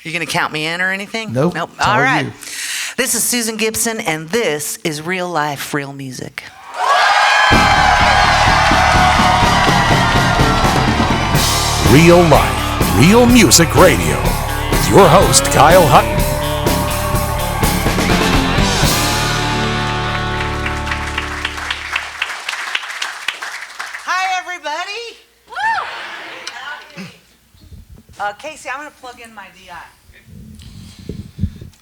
You going to count me in or anything? Nope. All right. You. This is Susan Gibson, and this is Real Life, Real Music. Real Life, Real Music Radio with your host, Kyle Hutton. Hi, everybody. Casey, I'm going to plug in my DI.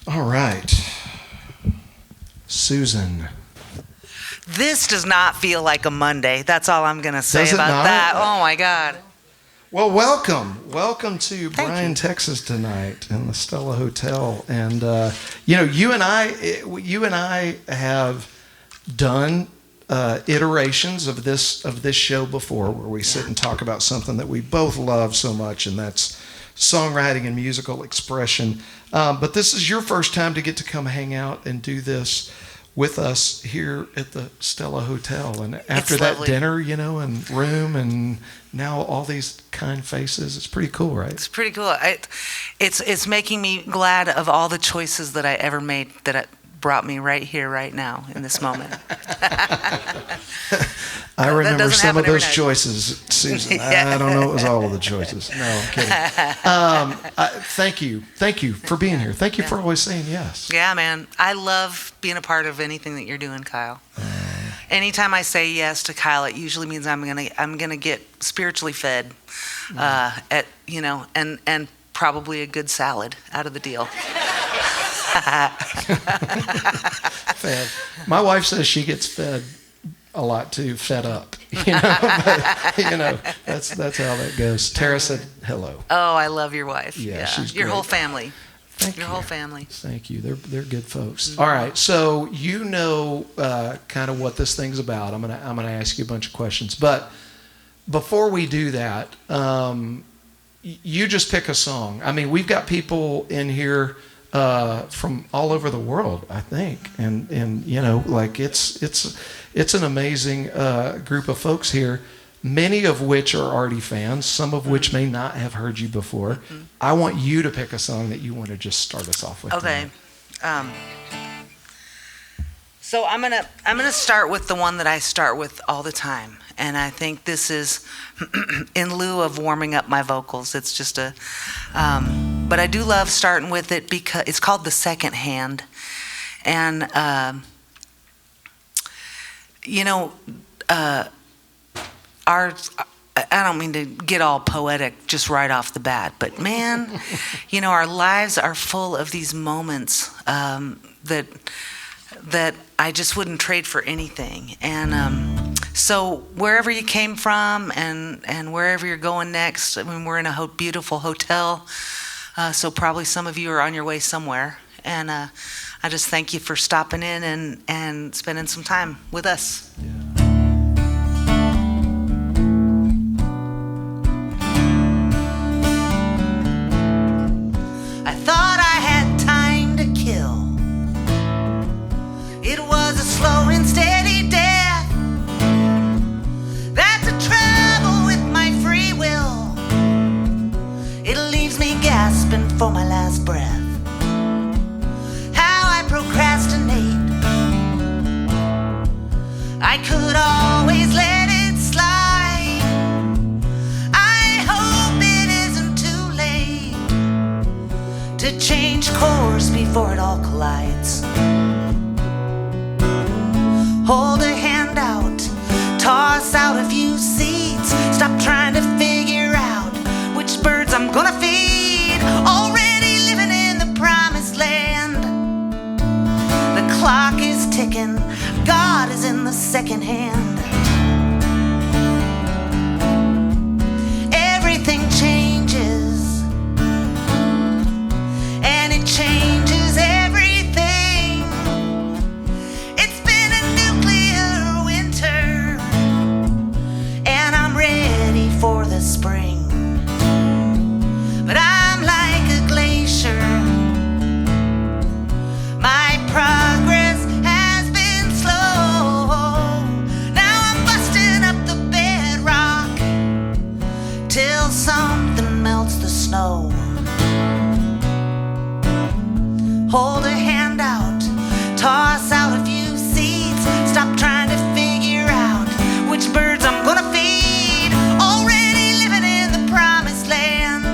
All right. Susan. This does not feel like a Monday. That's all I'm going to say Does it about not? that. Oh, my God. Well, welcome to Bryan, Texas tonight in the Stella Hotel. And you and I have done iterations of this show before, where we sit and talk about something that we both love so much, and that's songwriting and musical expression. But this is your first time to get to come hang out and do this with us here at the Stella Hotel. And after that dinner, and room, and now all these kind faces, it's pretty cool, right? It's pretty cool. It's making me glad of all the choices that I ever made that brought me right here, right now, in this moment. I remember some of those choices, Susan. Yeah. I don't know it was all of the choices. No, I'm kidding. Thank you for being here. Thank you for always saying yes. Yeah, man. I love being a part of anything that you're doing, Kyle. Anytime I say yes to Kyle, it usually means I'm gonna get spiritually fed, and probably a good salad out of the deal. Fed. My wife says she gets fed a lot too, fed up. But, that's how that goes. Tara said hello. Oh, I love your wife. Yeah, she's your great. whole family. Thank you. Your whole family. Thank you. They're good folks. Mm-hmm. All right, so kind of what this thing's about. I'm gonna ask you a bunch of questions, but before we do that, you just pick a song. I mean, we've got people in here from all over the world, I think, and it's an amazing group of folks here, many of which are already fans, some of which may not have heard you before. Mm-hmm. I want you to pick a song that you want to just start us off with. Okay. So I'm gonna start with the one that I start with all the time, and I think this is in lieu of warming up my vocals. It's just but I do love starting with it because it's called The Second Hand, and I don't mean to get all poetic just right off the bat, but man, our lives are full of these moments that I just wouldn't trade for anything. And so wherever you came from and wherever you're going next, I mean, we're in a beautiful hotel, so probably some of you are on your way somewhere. And I just thank you for stopping in and spending some time with us. Yeah. I thought I had time to kill. It was a slow and steady death. That's the trouble with my free will. It leaves me gasping for my last breath. How I procrastinate. I could always let it slide. I hope it isn't too late to change course before it all collides. Hold a hand out, toss out a few seeds. Stop trying to figure out which birds I'm gonna feed. Already living in the promised land. The clock is ticking, God is in the second hand. Everything changes, and it changes everything. It's been a nuclear winter, and I'm ready for the spring. But I'm like a glacier. My progress has been slow. hold a hand out, toss out a few seeds, stop trying to figure out which birds I'm gonna feed. Already living in the promised land.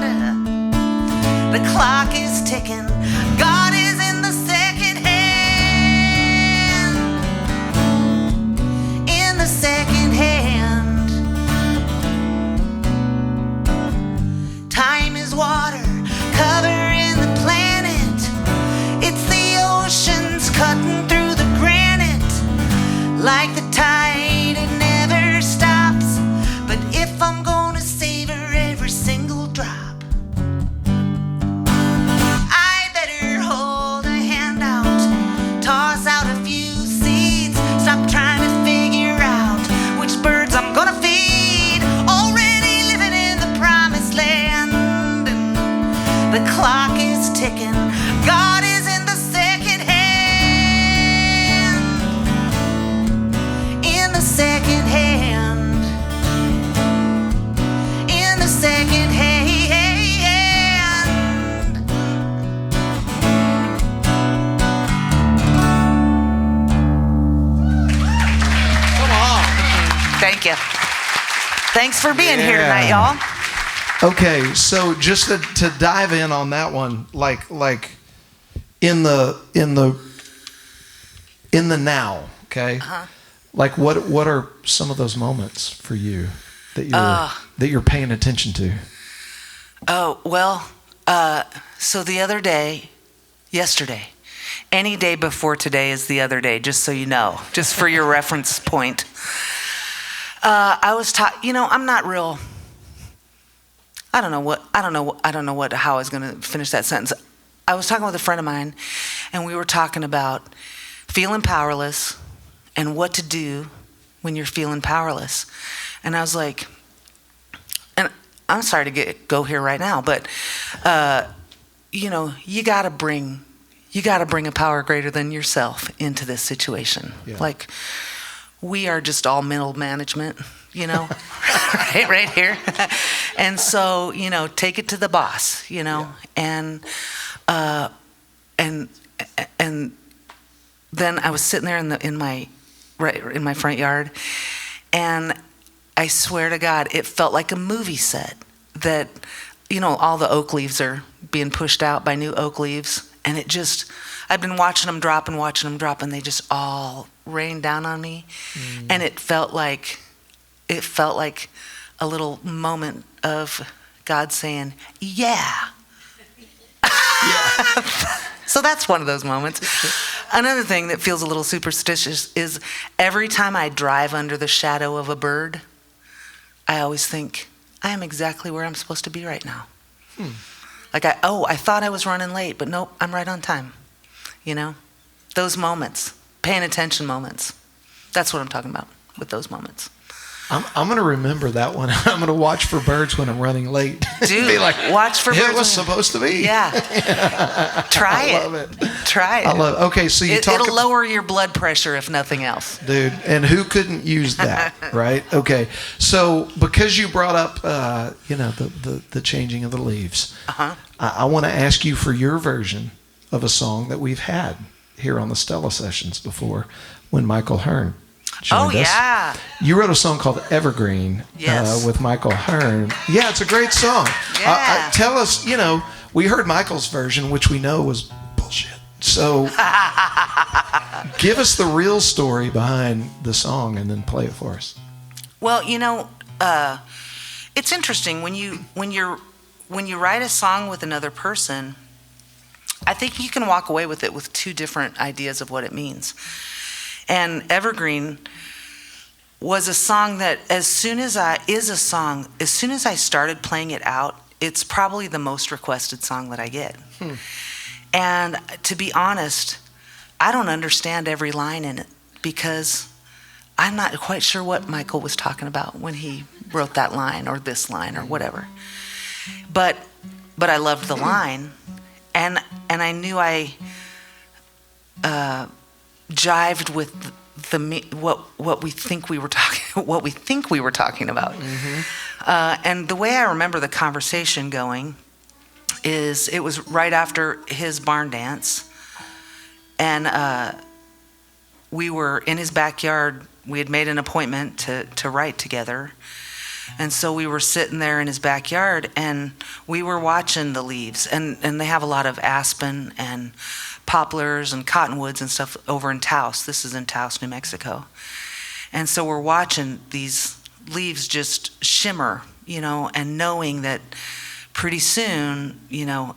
The clock is ticking. God is in the second hand. In the second hand. Time is water covering the planet. It's the oceans cutting through the granite. Like the tide, it never stops. But if I'm gonna savor every single drop, I better hold a hand out, toss out a few seeds, stop trying to figure out which birds I'm gonna feed. Already living in the promised land. And the clock is ticking. God is in the second hand. In the second hand. In the second hand. Come on. Thank you. Thanks for being here tonight, y'all. Okay, so just to dive in on that one, like in the now, okay? Like what are some of those moments for you that you're paying attention to? Oh, well, so the other day, yesterday, any day before today is the other day, just so you know, just for your reference point. I was I'm not real, how I was going to finish that sentence. I was talking with a friend of mine, and we were talking about feeling powerless and what to do when you're feeling powerless. And I was like, and I'm sorry to go here right now, but you got to bring a power greater than yourself into this situation. Yeah. Like, we are just all middle management, right here. And so, take it to the boss, and then I was sitting there in my front yard, and I swear to God, it felt like a movie set that, all the oak leaves are being pushed out by new oak leaves, and I've been watching them drop, and they just all rained down on me, and it felt like a little moment of God saying, yeah. So that's one of those moments. Another thing that feels a little superstitious is every time I drive under the shadow of a bird, I always think, I am exactly where I'm supposed to be right now. Like, I thought I was running late, but nope, I'm right on time. Those moments, paying attention moments. That's what I'm talking about with those moments. I'm going to remember that one. I'm going to watch for birds when I'm running late. Dude, be like, watch for birds. It was supposed to be. Yeah. Try it. I love it. Try it. I love it. Okay, so it'll lower your blood pressure if nothing else. Dude, and who couldn't use that, right? Okay, so because you brought up, the changing of the leaves, I want to ask you for your version of a song that we've had here on the Stella sessions before when Michael Hearn joined us. Yeah. You wrote a song called Evergreen with Michael Hearn. Yeah, it's a great song. Yeah. Tell us, we heard Michael's version, which we know was bullshit. So give us the real story behind the song and then play it for us. Well, it's interesting when you write a song with another person, I think you can walk away with it with two different ideas of what it means. And Evergreen was a song that as soon as I started playing it out, it's probably the most requested song that I get. And to be honest, I don't understand every line in it because I'm not quite sure what Michael was talking about when he wrote that line or this line or whatever. But I loved the line, and I knew I jived with what we think we were talking about. And the way I remember the conversation going is it was right after his barn dance And we were in his backyard. We had made an appointment to write together. And so we were sitting there in his backyard, and we were watching the leaves. And they have a lot of aspen and poplars and cottonwoods and stuff over in Taos. This is in Taos, New Mexico. And so we're watching these leaves just shimmer, and knowing that pretty soon,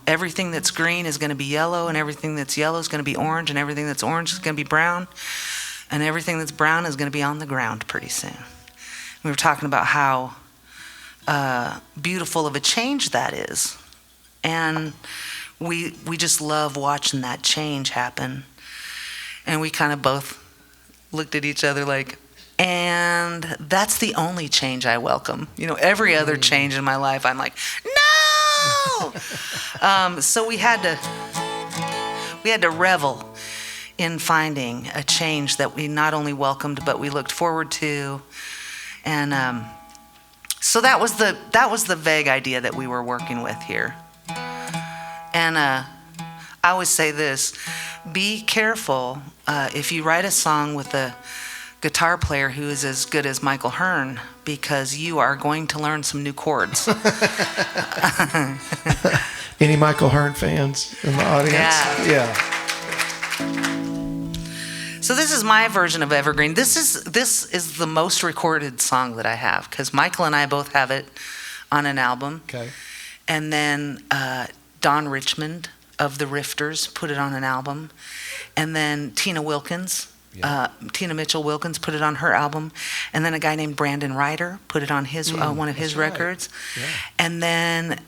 everything that's green is going to be yellow, and everything that's yellow is going to be orange, and everything that's orange is going to be brown, and everything that's brown is going to be on the ground pretty soon. We were talking about how beautiful of a change that is. And we just love watching that change happen. And we kind of both looked at each other like, and that's the only change I welcome. Every other change in my life, I'm like, no! So we had to revel in finding a change that we not only welcomed, but we looked forward to. And so that was the vague idea that we were working with here. And I always say this: be careful if you write a song with a guitar player who is as good as Michael Hearn, because you are going to learn some new chords. Any Michael Hearn fans in the audience? Yeah. So this is my version of Evergreen. This is the most recorded song that I have, because Michael and I both have it on an album. Okay. And then Don Richmond of the Rifters put it on an album. And then Tina Mitchell Wilkins put it on her album. And then a guy named Brandon Ryder put it on his one of his records. Yeah. And then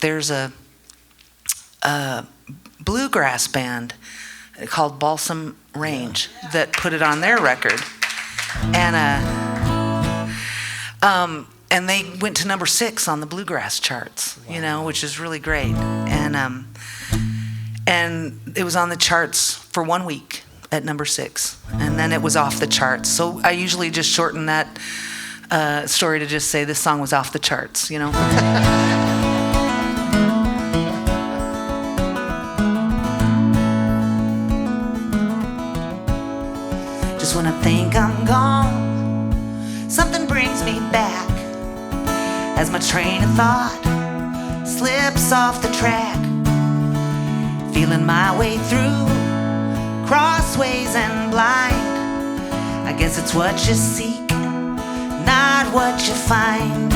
there's a bluegrass band called Balsam Range that put it on their record. And they went to number 6 on the bluegrass charts. Wow. Which is really great. And it was on the charts for 1 week at number 6, and then it was off the charts. So I usually just shorten that story to just say this song was off the charts. Just when I think I'm gone, something brings me back as my train of thought slips off the track, feeling my way through crossways and blind. I guess it's what you seek, not what you find.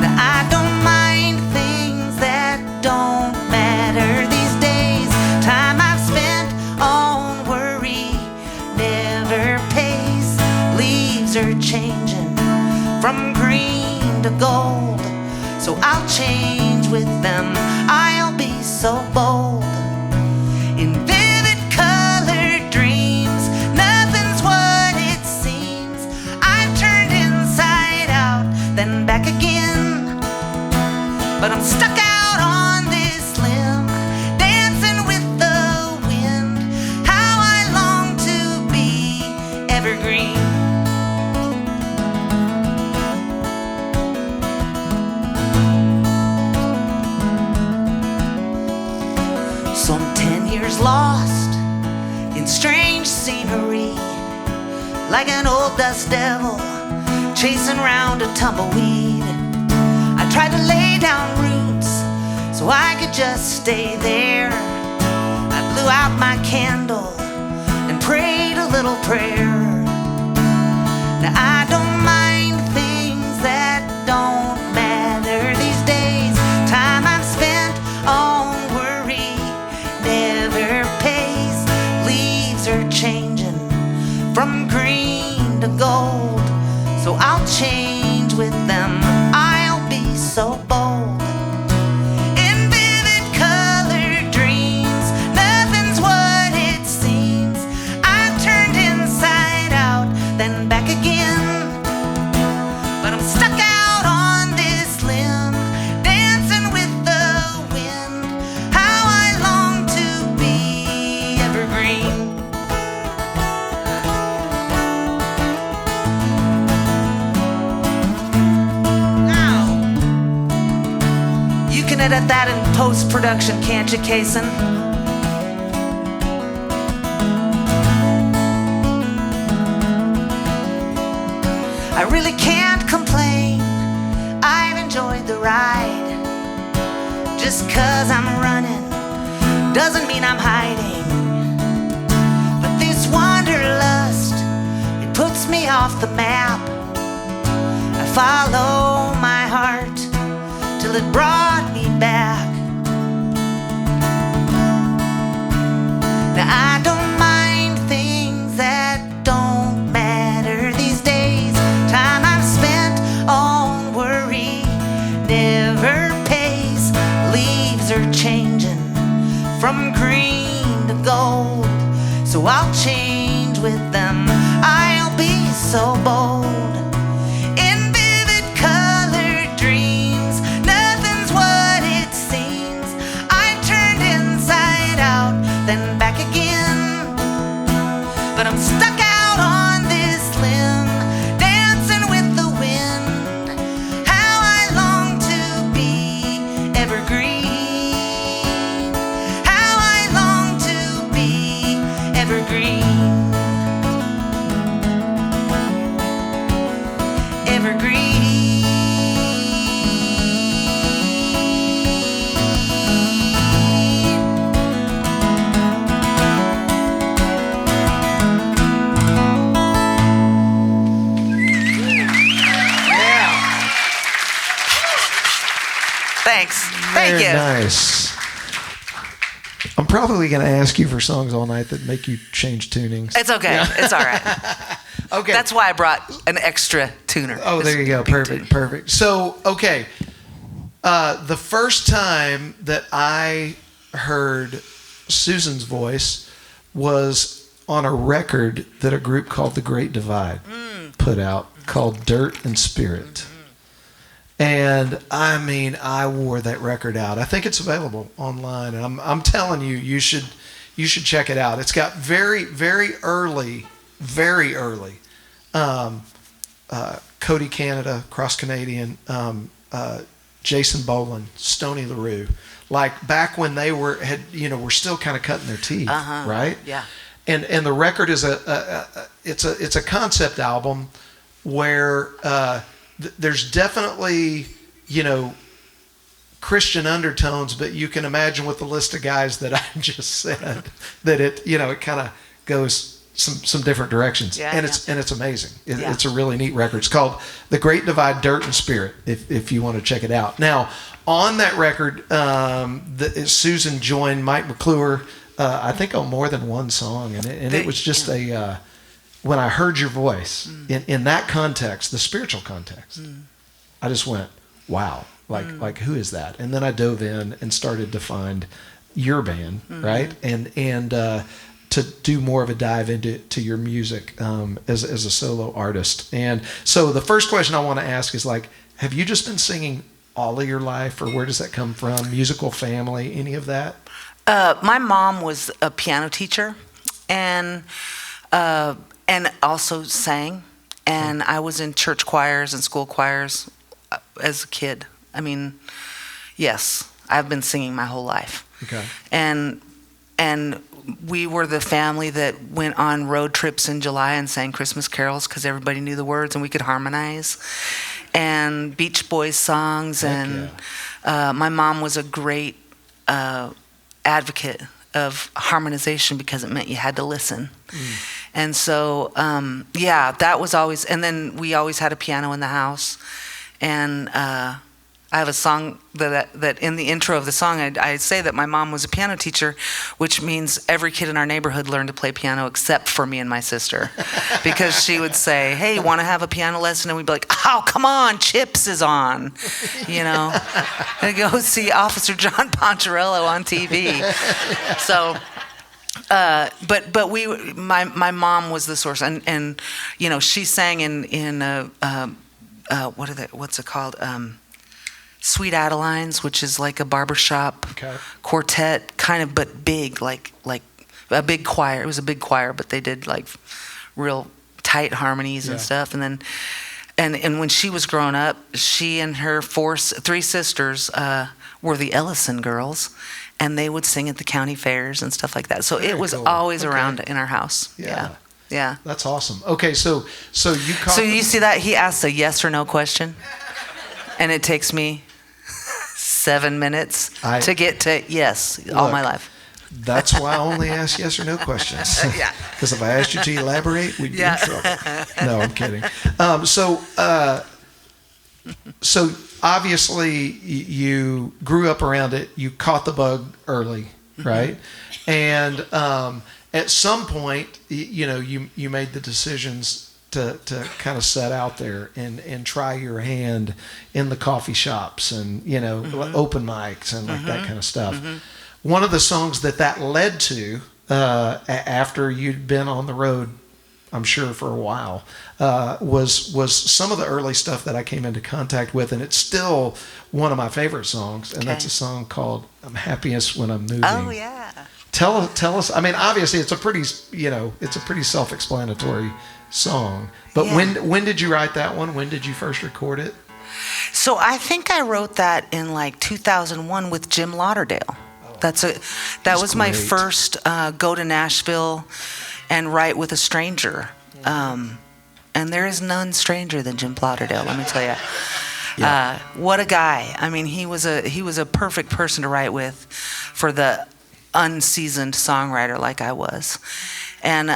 Now I don't mind things that don't matter these days. Time I've spent on worry never pays. Leaves are changing from green to gold, so I'll change with them. I'll be so bold. In vivid colored dreams, nothing's what it seems. I've turned inside out, then back again, but I'm stuck out on this limb, dancing with the wind. How I long to be evergreen. Some 10 years lost in strange scenery, like an old dust devil chasing round a tumbleweed. I tried to lay down roots so I could just stay there. I blew out my candle and prayed a little prayer. Now I don't mind things that don't matter these days. Time I've spent on worry never pays. Leaves are changing from green to gold, so I'll change with them. I'll be so bold. In vivid colored dreams, nothing's what it seems. I've turned inside out, then back again, but I'm stuck out on this limb, dancing with the wind. How I long to be evergreen. Now, you can edit that in post-production, can't you, Kason? I really can't complain. I've enjoyed the ride. Just 'cause I'm running doesn't mean I'm hiding. But this wanderlust, it puts me off the map. I follow my heart till it brought me back. Now I don't mind things that don't matter these days. Time I've spent on worry never pays. Leaves are changing from green to gold, so I'll change with them. I'll be so bold. In vivid colored dreams, nothing's what it seems. I've turned inside out, then back again. But I'm stuck out on this limb, dancing with the wind. How I long to be evergreen. How I long to be evergreen. Thanks. Thank Very you. nice. I'm probably going to ask you for songs all night that make you change tunings. It's okay. It's all right. Okay. That's why I brought an extra tuner. Oh, there you go. Big Perfect. tuner. Perfect. So, okay. The first time that I heard Susan's voice was on a record that a group called The Great Divide put out called Dirt and Spirit. And I mean, I wore that record out. I think it's available online, and I'm telling you, you should check it out. It's got very early Cody Canada, Cross Canadian, Jason Boland, Stoney LaRue, like back when they were still kind of cutting their teeth, right? Yeah. And the record is it's a concept album where there's definitely Christian undertones, but you can imagine with the list of guys that I just said that it kind of goes some different directions, and it's amazing. It's a really neat record. It's called The Great Divide, Dirt and Spirit. If you want to check it out. Now on that record, Susan joined Mike McClure, I think on more than one song, and it was just when I heard your voice in that context, the spiritual context, I just went, wow, like who is that? And then I dove in and started to find your band, right? And to do more of a dive into your music as a solo artist. And so the first question I want to ask is have you just been singing all of your life, or where does that come from? Musical family, any of that? My mom was a piano teacher, and also sang, and I was in church choirs and school choirs as a kid. I mean, yes, I've been singing my whole life. Okay. And we were the family that went on road trips in July and sang Christmas carols because everybody knew the words and we could harmonize, and Beach Boys songs. Heck My mom was a great advocate of harmonization because it meant you had to listen. And so, that was always, and then we always had a piano in the house. And I have a song that in the intro of the song, I say that my mom was a piano teacher, which means every kid in our neighborhood learned to play piano except for me and my sister. Because she would say, hey, you want to have a piano lesson? And we'd be like, oh, come on, Chips is on, And go see Officer John Poncherello on TV. So... but my mom was the source, and she sang in what's it called? Sweet Adelines, which is like a barbershop quartet, kind of, but big, like a big choir. It was a big choir, but they did like real tight harmonies and stuff. And then, and when she was growing up, she and her three sisters were the Ellison girls. And they would sing at the county fairs and stuff like that. So it was always around in our house. Yeah. Yeah. That's awesome. Okay, so you caught. So you see that he asks a yes or no question, and it takes me 7 minutes to get to yes all my life. That's why I only ask yes or no questions. Yeah. Because if I asked you to elaborate, we'd be in trouble. No, I'm kidding. So obviously you grew up around it. You caught the bug early, right? And at some point, you made the decisions to kind of set out there and try your hand in the coffee shops and open mics and like that kind of stuff. One of the songs that led to after you'd been on the road, I'm sure for a while, was some of the early stuff that I came into contact with, and it's still one of my favorite songs, and that's a song called "I'm Happiest When I'm Moving." Oh yeah. Tell us. I mean, obviously, it's a pretty self-explanatory song. But when did you write that one? When did you first record it? So I think I wrote that in like 2001 with Jim Lauderdale. That was my first go to Nashville and write with a stranger. And there is none stranger than Jim Lauderdale, let me tell you. Yeah. What a guy. I mean, he was a perfect person to write with for the unseasoned songwriter like I was. And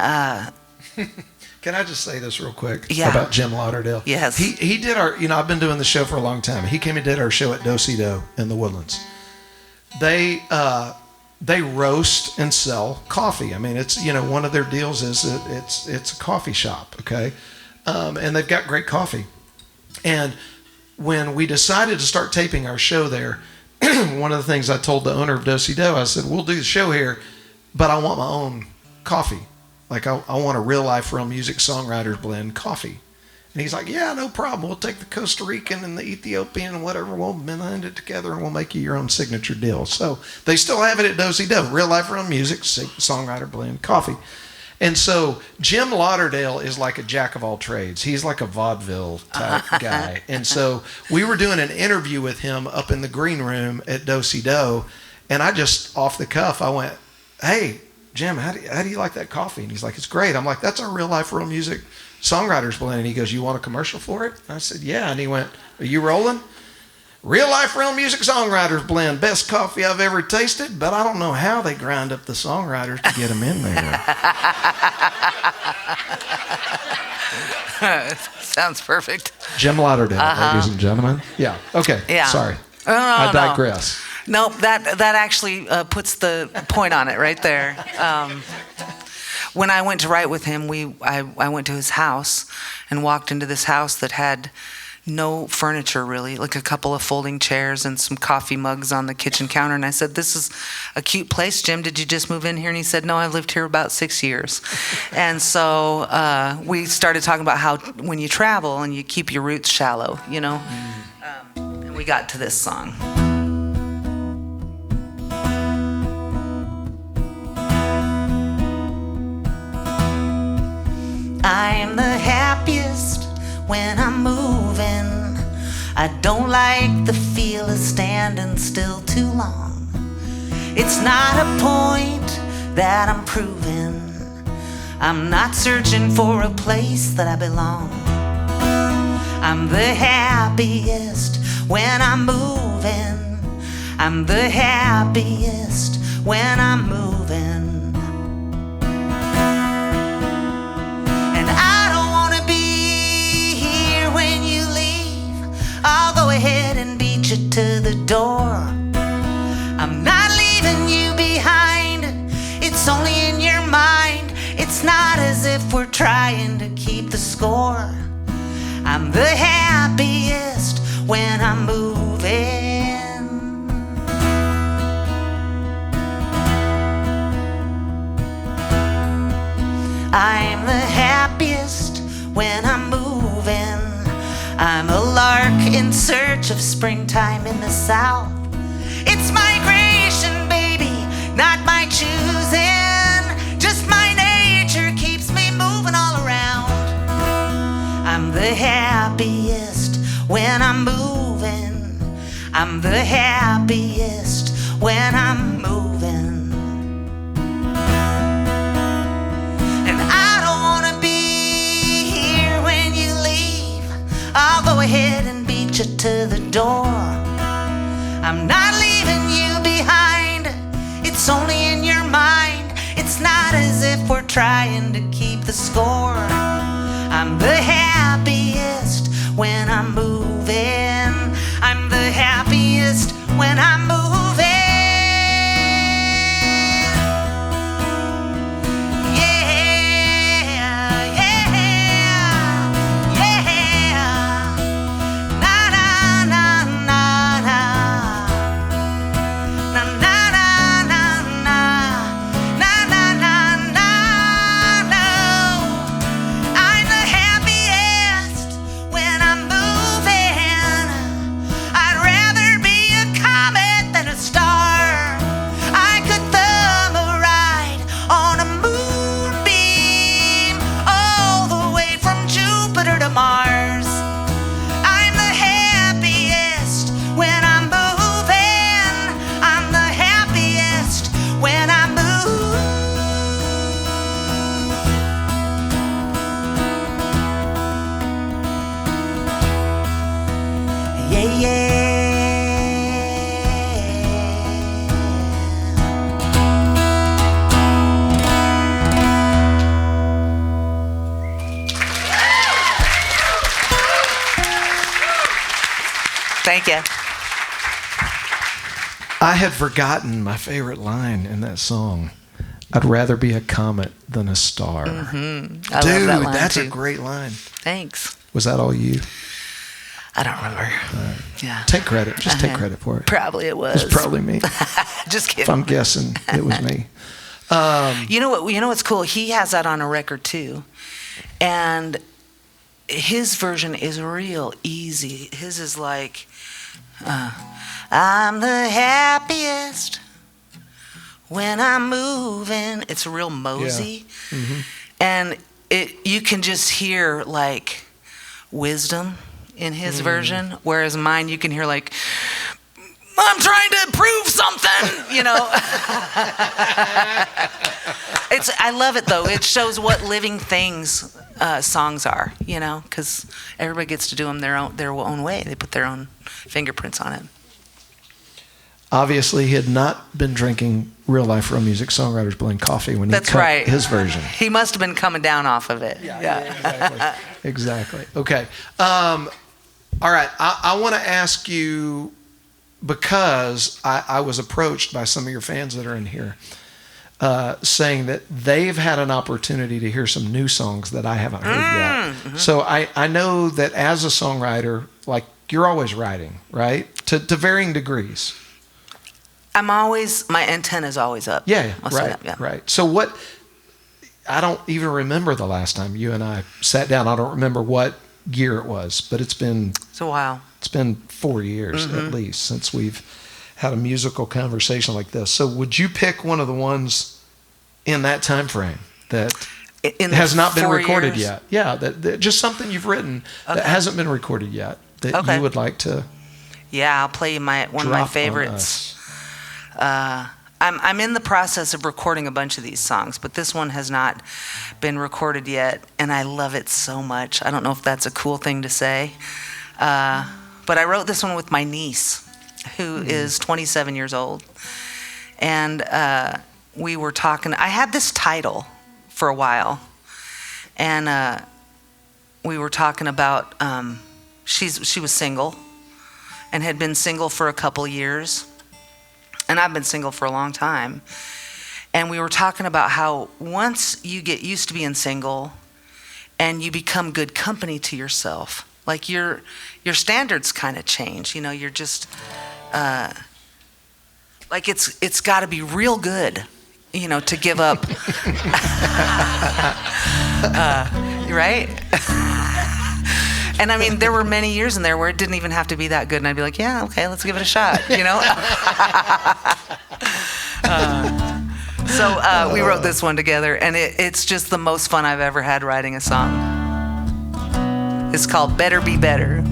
can I just say this real quick about Jim Lauderdale? Yes. He did our, I've been doing the show for a long time. He came and did our show at Do-Si-Do in the Woodlands. They roast and sell coffee. I mean, it's, one of their deals is that it's a coffee shop, okay? And they've got great coffee. And when we decided to start taping our show there, one of the things I told the owner of Do-Si-Do, I said, we'll do the show here, but I want my own coffee. Like, I want a real life, real music songwriters blend coffee. And he's like, yeah, no problem. We'll take the Costa Rican and the Ethiopian and whatever. We'll blend it together and we'll make you your own signature deal. So they still have it at Do-Si-Do. Real life, real music, songwriter blend coffee. And so Jim Lauderdale is like a jack of all trades. He's like a vaudeville type guy. And so we were doing an interview with him up in the green room at Do-Si-Do. And I just, off the cuff, I went, hey, Jim, how do you like that coffee? And he's like, it's great. I'm like, that's our real life, real music songwriters blend. And he goes, you want a commercial for it? And I said, yeah. And he went, are you rolling? Real life, real music songwriters blend. Best coffee I've ever tasted, but I don't know how they grind up the songwriters to get them in there. Sounds perfect. Jim Lauderdale, ladies and gentlemen. Yeah. Okay. Yeah. Sorry. No, I digress. Nope, that actually puts the point on it right there. When I went to write with him, I went to his house and walked into this house that had no furniture really, like a couple of folding chairs and some coffee mugs on the kitchen counter. And I said, this is a cute place, Jim. Did you just move in here? And he said, no, I've lived here about 6 years. And so we started talking about how when you travel and you keep your roots shallow, and we got to this song. I'm the happiest when I'm moving. I don't like the feel of standing still too long. It's not a point that I'm proving. I'm not searching for a place that I belong. I'm the happiest when I'm moving. I'm the happiest when I'm moving. I'll go ahead and beat you to the door. I'm not leaving you behind. It's only in your mind. It's not as if we're trying to keep the score. I'm the happiest when I'm moving. I'm the happiest when I'm moving. I'm a lark in search of springtime in the south. It's migration, baby, not my choosing. Just my nature keeps me moving all around. I'm the happiest when I'm moving. I'm the happiest when I'm moving. And I don't want to trying to keep the score. I'm the happiest when I'm moving. I'm the happiest when I'm moving. Thank you. I had forgotten my favorite line in that song. I'd rather be a comet than a star. Mm-hmm. I Dude, love that line that's too. a great line. Thanks. Was that all you? I don't remember. Right. Yeah. Take credit. Just take credit for it. Probably it was. It's probably me. Just kidding. If I'm guessing, it was me. You know what? You know what's cool? He has that on a record too, and his version is real easy. His is like, I'm the happiest when I'm moving. It's real mosey, Yeah. Mm-hmm. and you can just hear like wisdom in his version, whereas mine you can hear like, I'm trying to prove something, you know. I love it though. It shows what living things songs are, you know, because everybody gets to do them their own way. They put their own fingerprints on it. Obviously, he had not been drinking real life real music songwriters blend coffee when he That's cut right. his version. He must have been coming down off of it. Yeah. Exactly. Okay. All right. I want to ask you, because I was approached by some of your fans that are in here saying that they've had an opportunity to hear some new songs that I haven't heard yet. Mm-hmm. So I know that as a songwriter, like, you're always writing, right? To varying degrees. My antenna's always up. Yeah, I'll say right, that, yeah. right. So I don't even remember the last time you and I sat down. I don't remember what year it was, but it's a while. It's been 4 years at least since we've had a musical conversation like this. So would you pick one of the ones in that time frame that has not been recorded yet? Yeah, that just something you've written that hasn't been recorded yet that you would like to. Yeah, I'll play you one of my favorites. I'm in the process of recording a bunch of these songs, but this one has not been recorded yet, and I love it so much. I don't know if that's a cool thing to say, but I wrote this one with my niece, who is 27 years old, and we were talking. I had this title for a while, and we were talking about she was single and had been single for a couple years. And I've been single for a long time. And we were talking about how once you get used to being single and you become good company to yourself, like your standards kind of change. You know, you're just like it's got to be real good, you know, to give up. Right? And I mean, there were many years in there where it didn't even have to be that good. And I'd be like, yeah, okay, let's give it a shot, you know? So we wrote this one together, and it's just the most fun I've ever had writing a song. It's called Better Be Better.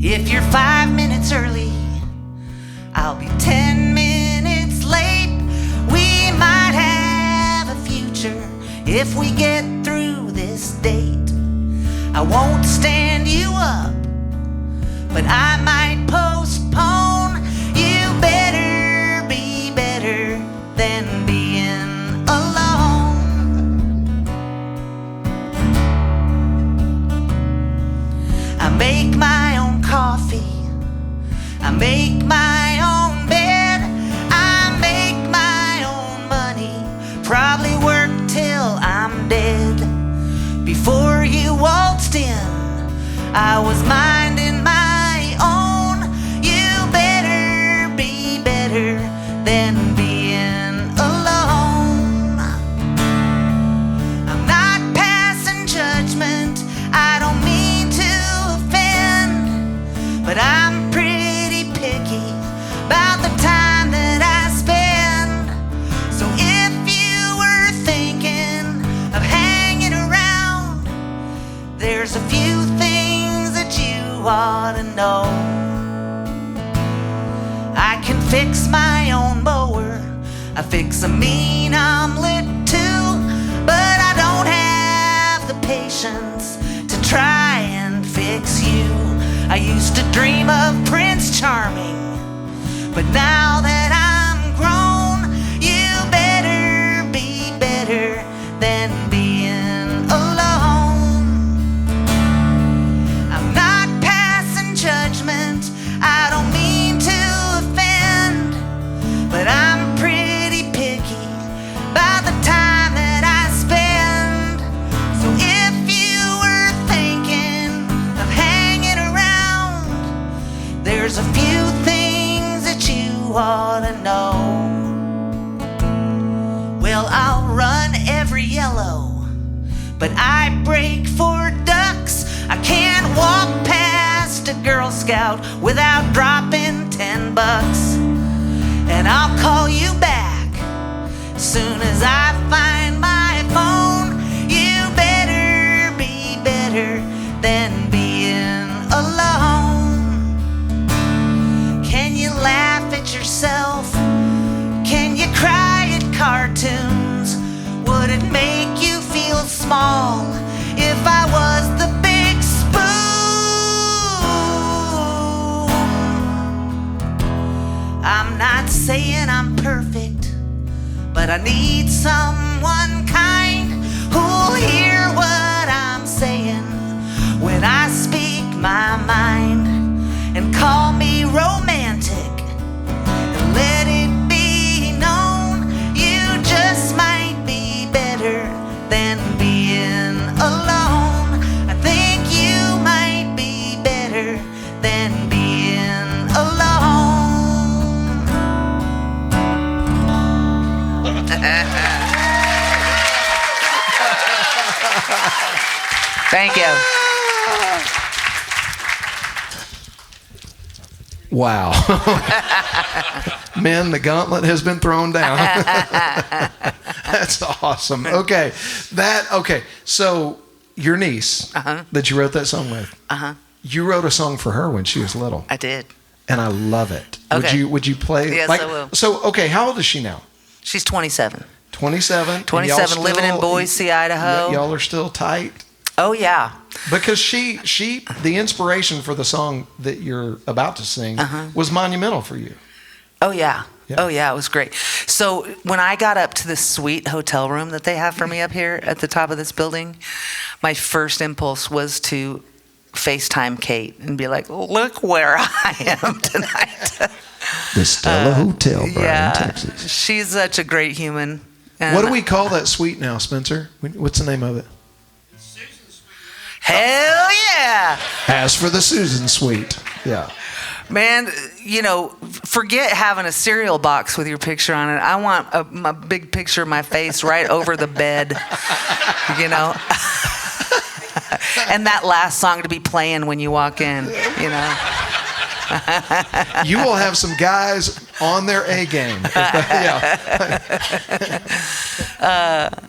If you're 5 minutes early, I'll be 10 minutes late. We might have a future if we get through this date. I won't stand you up, but I might postpone make my own bed, I make my own money, probably work till I'm dead. Before you waltzed in, I was minding my own. You better be better than being alone. I'm not passing judgment, I don't mean to offend, but I'm pretty picky about the time that I spend. So if you were thinking of hanging around, there's a few things that you ought to know. I can fix my own mower, I fix a mean omelet too, but I don't have the patience to try and fix you. I used to dream of Prince Charming, but now that I'm grown, you better be better than being alone. I'm not passing judgment, I don't mean to offend, but I'm pretty picky about the time that I spend. So if you were thinking of hanging around, there's a few things that you ought to know. Well, I'll run every yellow, but I break for ducks. I can't walk past a Girl Scout without dropping $10. And I'll call you back as soon as I find my phone. You better be better than being alone. Can you laugh at yourself? Can you cry at cartoons? Would it make you feel small if I was the big spoon? I'm not saying I'm perfect, but I need someone kind who'll hear what I'm saying when I speak my mind, and call me romantic and let it be known you just might be better than being alone. I think you might be better than being alone. Thank you. Wow. Men, the gauntlet has been thrown down. That's awesome. Okay. So your niece that you wrote that song with, you wrote a song for her when she was little. I did. And I love it. Okay. Would you play? Yes, I will. So, okay, how old is she now? She's 27. 27. 27, living in Boise, Idaho. Y'all are still tight? Oh, yeah. Because she, the inspiration for the song that you're about to sing was monumental for you. Oh, yeah. Yeah. Oh, yeah, it was great. So when I got up to this sweet hotel room that they have for me up here at the top of this building, my first impulse was to FaceTime Kate and be like, look where I am tonight. The Stella Hotel, Bryan, yeah, Texas. She's such a great human. And what do we call that suite now, Spencer? What's the name of it? Hell yeah. As for the Susan Suite. Yeah. Man, you know, forget having a cereal box with your picture on it. I want a big picture of my face right over the bed, you know. And that last song to be playing when you walk in, you know. You will have some guys on their A game.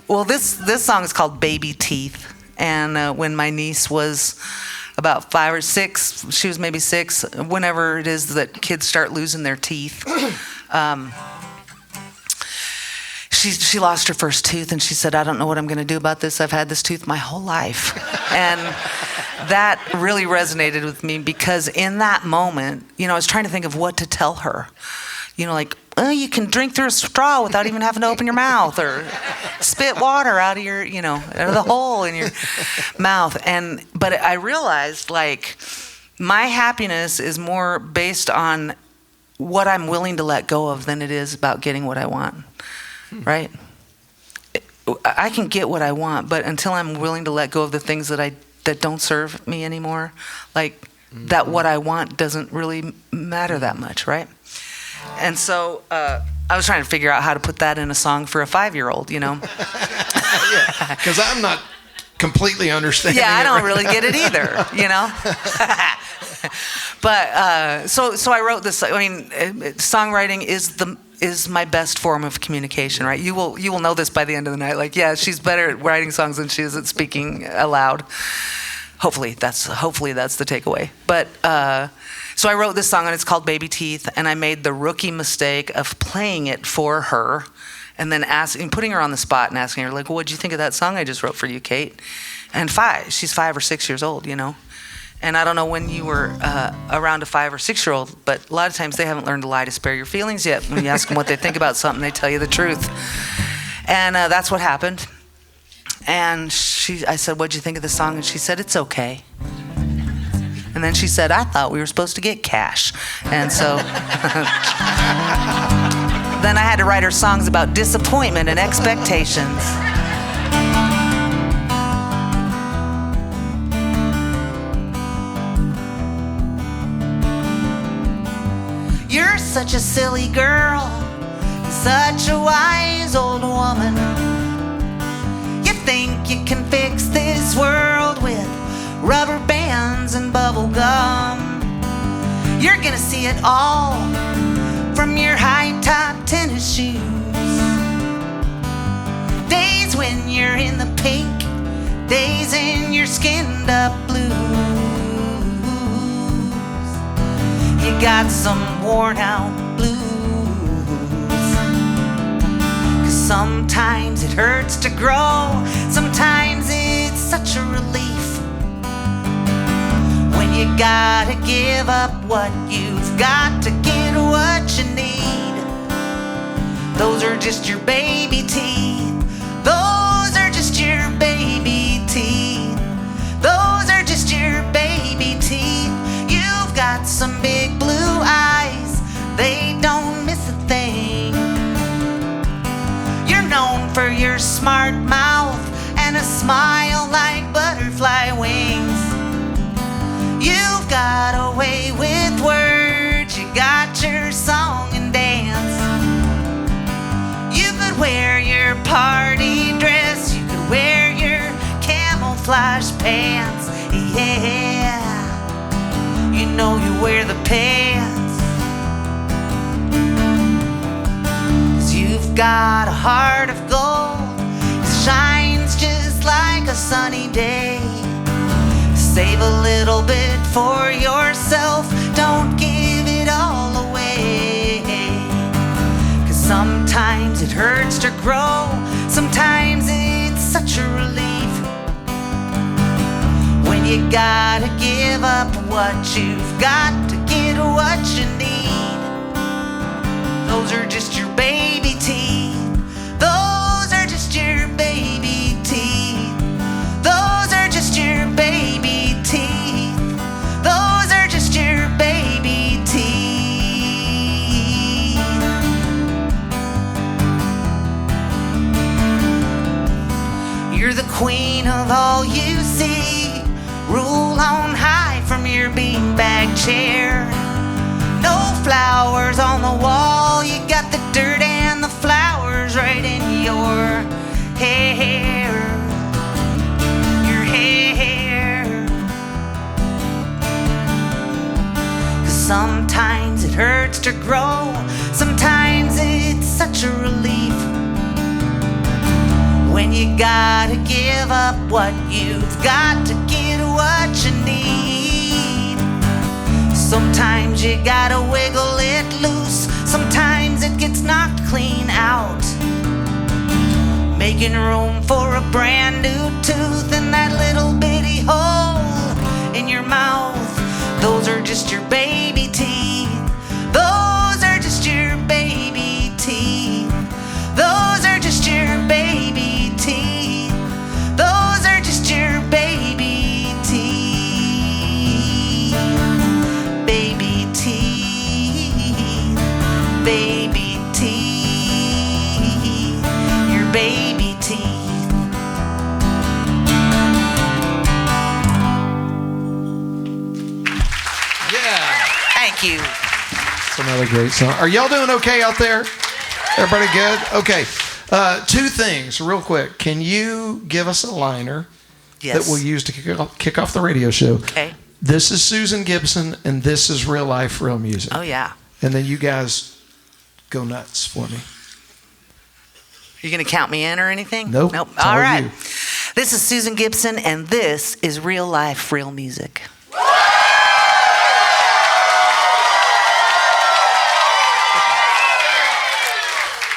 Well, this song is called Baby Teeth. And when my niece was about 5 or 6, she was maybe 6, whenever it is that kids start losing their teeth, she lost her first tooth, and she said, I don't know what I'm going to do about this. I've had this tooth my whole life. And that really resonated with me, because in that moment, you know, I was trying to think of what to tell her. You know, like, oh, you can drink through a straw without even having to open your mouth, or spit water out of your, you know, out of the hole in your mouth. But I realized, like, my happiness is more based on what I'm willing to let go of than it is about getting what I want, right? I can get what I want, but until I'm willing to let go of the things that don't serve me anymore, like that what I want doesn't really matter that much, right? And so I was trying to figure out how to put that in a song for a 5-year-old, you know? Because I'm not completely understanding. Yeah, I don't really get it either, you know? But so I wrote this. I mean, songwriting is my best form of communication, right? You will know this by the end of the night. Like, yeah, she's better at writing songs than she is at speaking aloud. Hopefully that's the takeaway. But so I wrote this song, and it's called Baby Teeth, and I made the rookie mistake of playing it for her and then putting her on the spot and asking her, like, well, what'd you think of that song I just wrote for you, Kate? And she's 5 or 6 years old, you know? And I don't know when you were around a 5 or 6 year old, but a lot of times they haven't learned to lie to spare your feelings yet. When you ask them what they think about something, they tell you the truth. And that's what happened. And I said, what'd you think of the song? And she said, it's okay. And then she said, I thought we were supposed to get cash. And so then I had to write her songs about disappointment and expectations. You're such a silly girl, such a wise old woman. You think you can fix this world with rubber bands and bubble gum. You're gonna see it all from your high-top tennis shoes. Days when you're in the pink, days in your skinned-up blues. You got some worn-out blues. 'Cause sometimes it hurts to grow, sometimes it's such a relief when you gotta give up what you've got to get what you need. Those are just your baby teeth. Those are just your baby teeth. Those are just your baby teeth. You've got some big blue eyes, they don't miss a thing. You're known for your smart mouth and a smile like butterfly wings. You've got a way with words, you got your song and dance. You could wear your party dress, you could wear your camouflage pants. Yeah, you know you wear the pants. 'Cause you've got a heart of gold, it shines just like a sunny day. Save a little bit for yourself, don't give it all away. 'Cause sometimes it hurts to grow, sometimes it's such a relief when you gotta give up what you've got to get what you need. Those are just your baby teeth. Those are just your baby teeth. Those are just your baby teeth. Those are just your baby teeth. You're the queen of all you see. Rule on high from your beanbag chair. No flowers on the wall, you got the dirt and the flowers right in your hair. Your hair. 'Cause sometimes it hurts to grow, sometimes it's such a relief when you gotta give up what you've got to get what you need. Sometimes you gotta wiggle it loose, sometimes it gets knocked clean out, making room for a brand new tooth in that little bitty hole in your mouth. Those are just your baby teeth. Those are just your baby teeth. Those are just your baby teeth. Those are just your baby teeth. Thank you. It's another great song. Are y'all doing okay out there? Everybody good? Okay. Two things, real quick. Can you give us a liner Yes. that we'll use to kick off the radio show? Okay. This is Susan Gibson, and this is Real Life, Real Music. Oh, yeah. And then you guys go nuts for me. You going to count me in or anything? Nope. Nope. It's all All right. you. This is Susan Gibson, and this is Real Life, Real Music.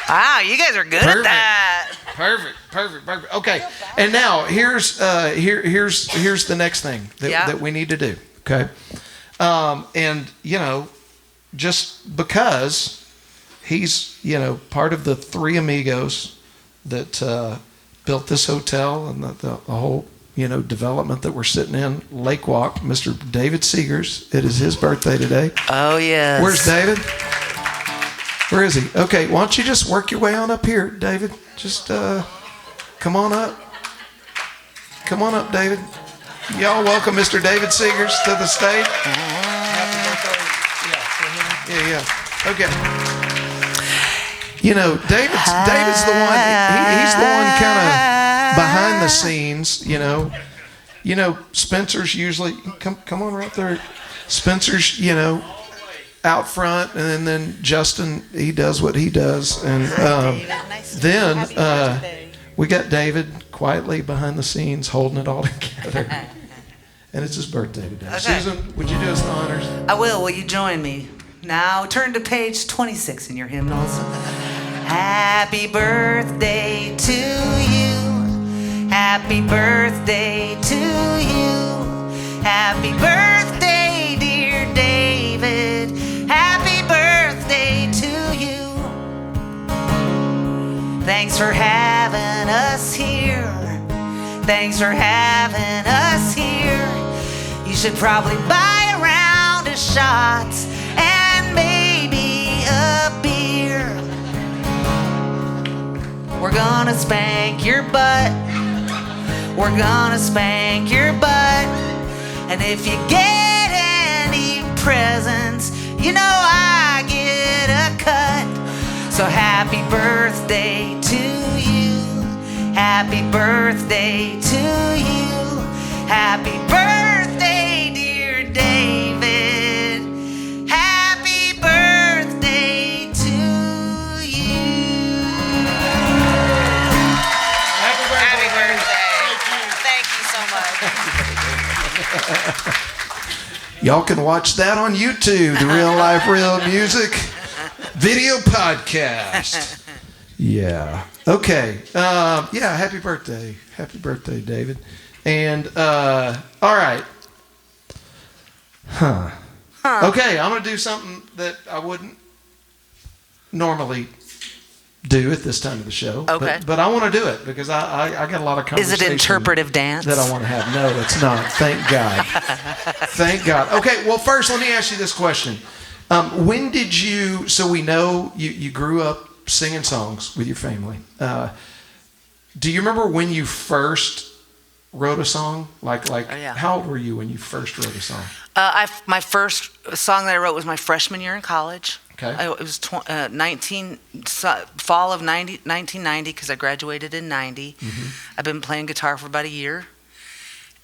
Wow, you guys are good at that. Perfect. Okay, and now here's the next thing that we need to do. Okay, and just because he's part of the three amigos that built this hotel and the whole development that we're sitting in, Lake Walk, Mr. David Seegers. It is his birthday today. Oh yes. Where's David? Where is he? Okay, why don't you just work your way on up here, David? Just come on up. Come on up, David. Y'all welcome Mr. David Seegers to the stage. Happy birthday. Yeah. Okay. David's the one. He's the one kind of behind the scenes. Spencer's usually come on right there. Spencer's out front, and then Justin, he does what he does, and then we got David quietly behind the scenes holding it all together. And it's his birthday today. Okay. Susan, would you do us the honors? I will. Will you join me? Now turn to page 26 in your hymnals. Happy birthday to you. Happy birthday to you. Happy birthday, dear David. Happy birthday to you. Thanks for having us here. Thanks for having us here. You should probably buy a round of shots and maybe a beer. We're gonna spank your butt. We're gonna spank your butt. And if you get any presents, I get a cut. So happy birthday to you. Happy birthday to you. Happy birthday, dear David. Happy birthday to you. Happy birthday. Thank you so much. Y'all can watch that on YouTube, the Real Life, Real Music video podcast. Yeah. Okay. Happy birthday. Happy birthday, David. And, all right. Okay, I'm going to do something that I wouldn't normally do at this time of the show. Okay. But I want to do it because I got a lot of conversation. Is it interpretive dance? That I want to have. No, it's not. Thank God. Thank God. Okay, well, first, let me ask you this question. When did you, so we know you grew up singing songs with your family. Do you remember when you first wrote a song? How old were you when you first wrote a song? My first song that I wrote was my freshman year in college. Okay. It was fall of 1990 because I graduated in 90. Mm-hmm. I've been playing guitar for about a year.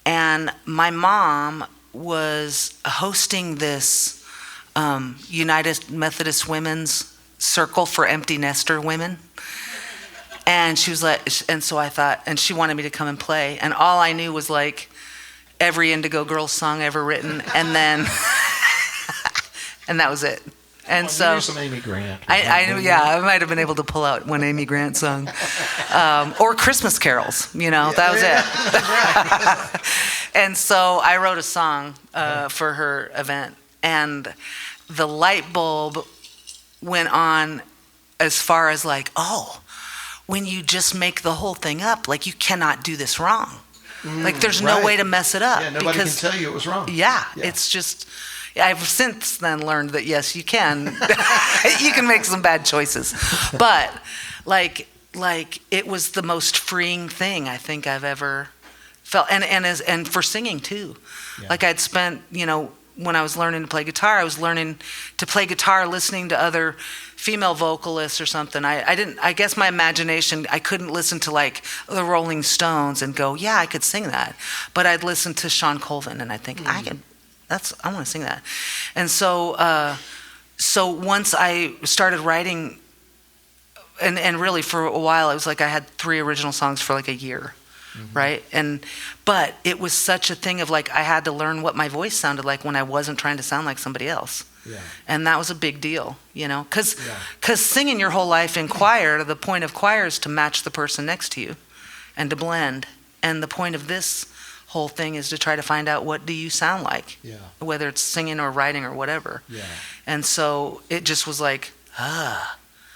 And my mom was hosting this United Methodist Women's Circle for Empty Nester Women. And she was like, and so I thought, and she wanted me to come and play. And all I knew was every Indigo Girls song ever written. And then, and that was it. And so, you some Amy Grant. I might have been able to pull out one Amy Grant song, or Christmas carols. That was it. And so I wrote a song for her event, and the light bulb went on as far as when you just make the whole thing up, you cannot do this wrong. There's no way to mess it up. Yeah, nobody can tell you it was wrong. Yeah, it's just. I've since then learned that yes, you can. You can make some bad choices, but it was the most freeing thing I think I've ever felt, and for singing too. Yeah. I'd spent when I was learning to play guitar, I was learning to play guitar listening to other female vocalists or something. I guess my imagination, I couldn't listen to like the Rolling Stones and go, yeah, I could sing that. But I'd listen to Sean Colvin and I think, I want to sing that. And so once I started writing, and really for a while, it was like I had 3 original songs for like a year. Right? But it was such a thing of like, I had to learn what my voice sounded like when I wasn't trying to sound like somebody else. Yeah. And that was a big deal, because singing your whole life in choir, the point of choir is to match the person next to you and to blend. And the point of this whole thing is to try to find out, what do you sound like? Yeah. Whether it's singing or writing or whatever. Yeah. And so it just was like,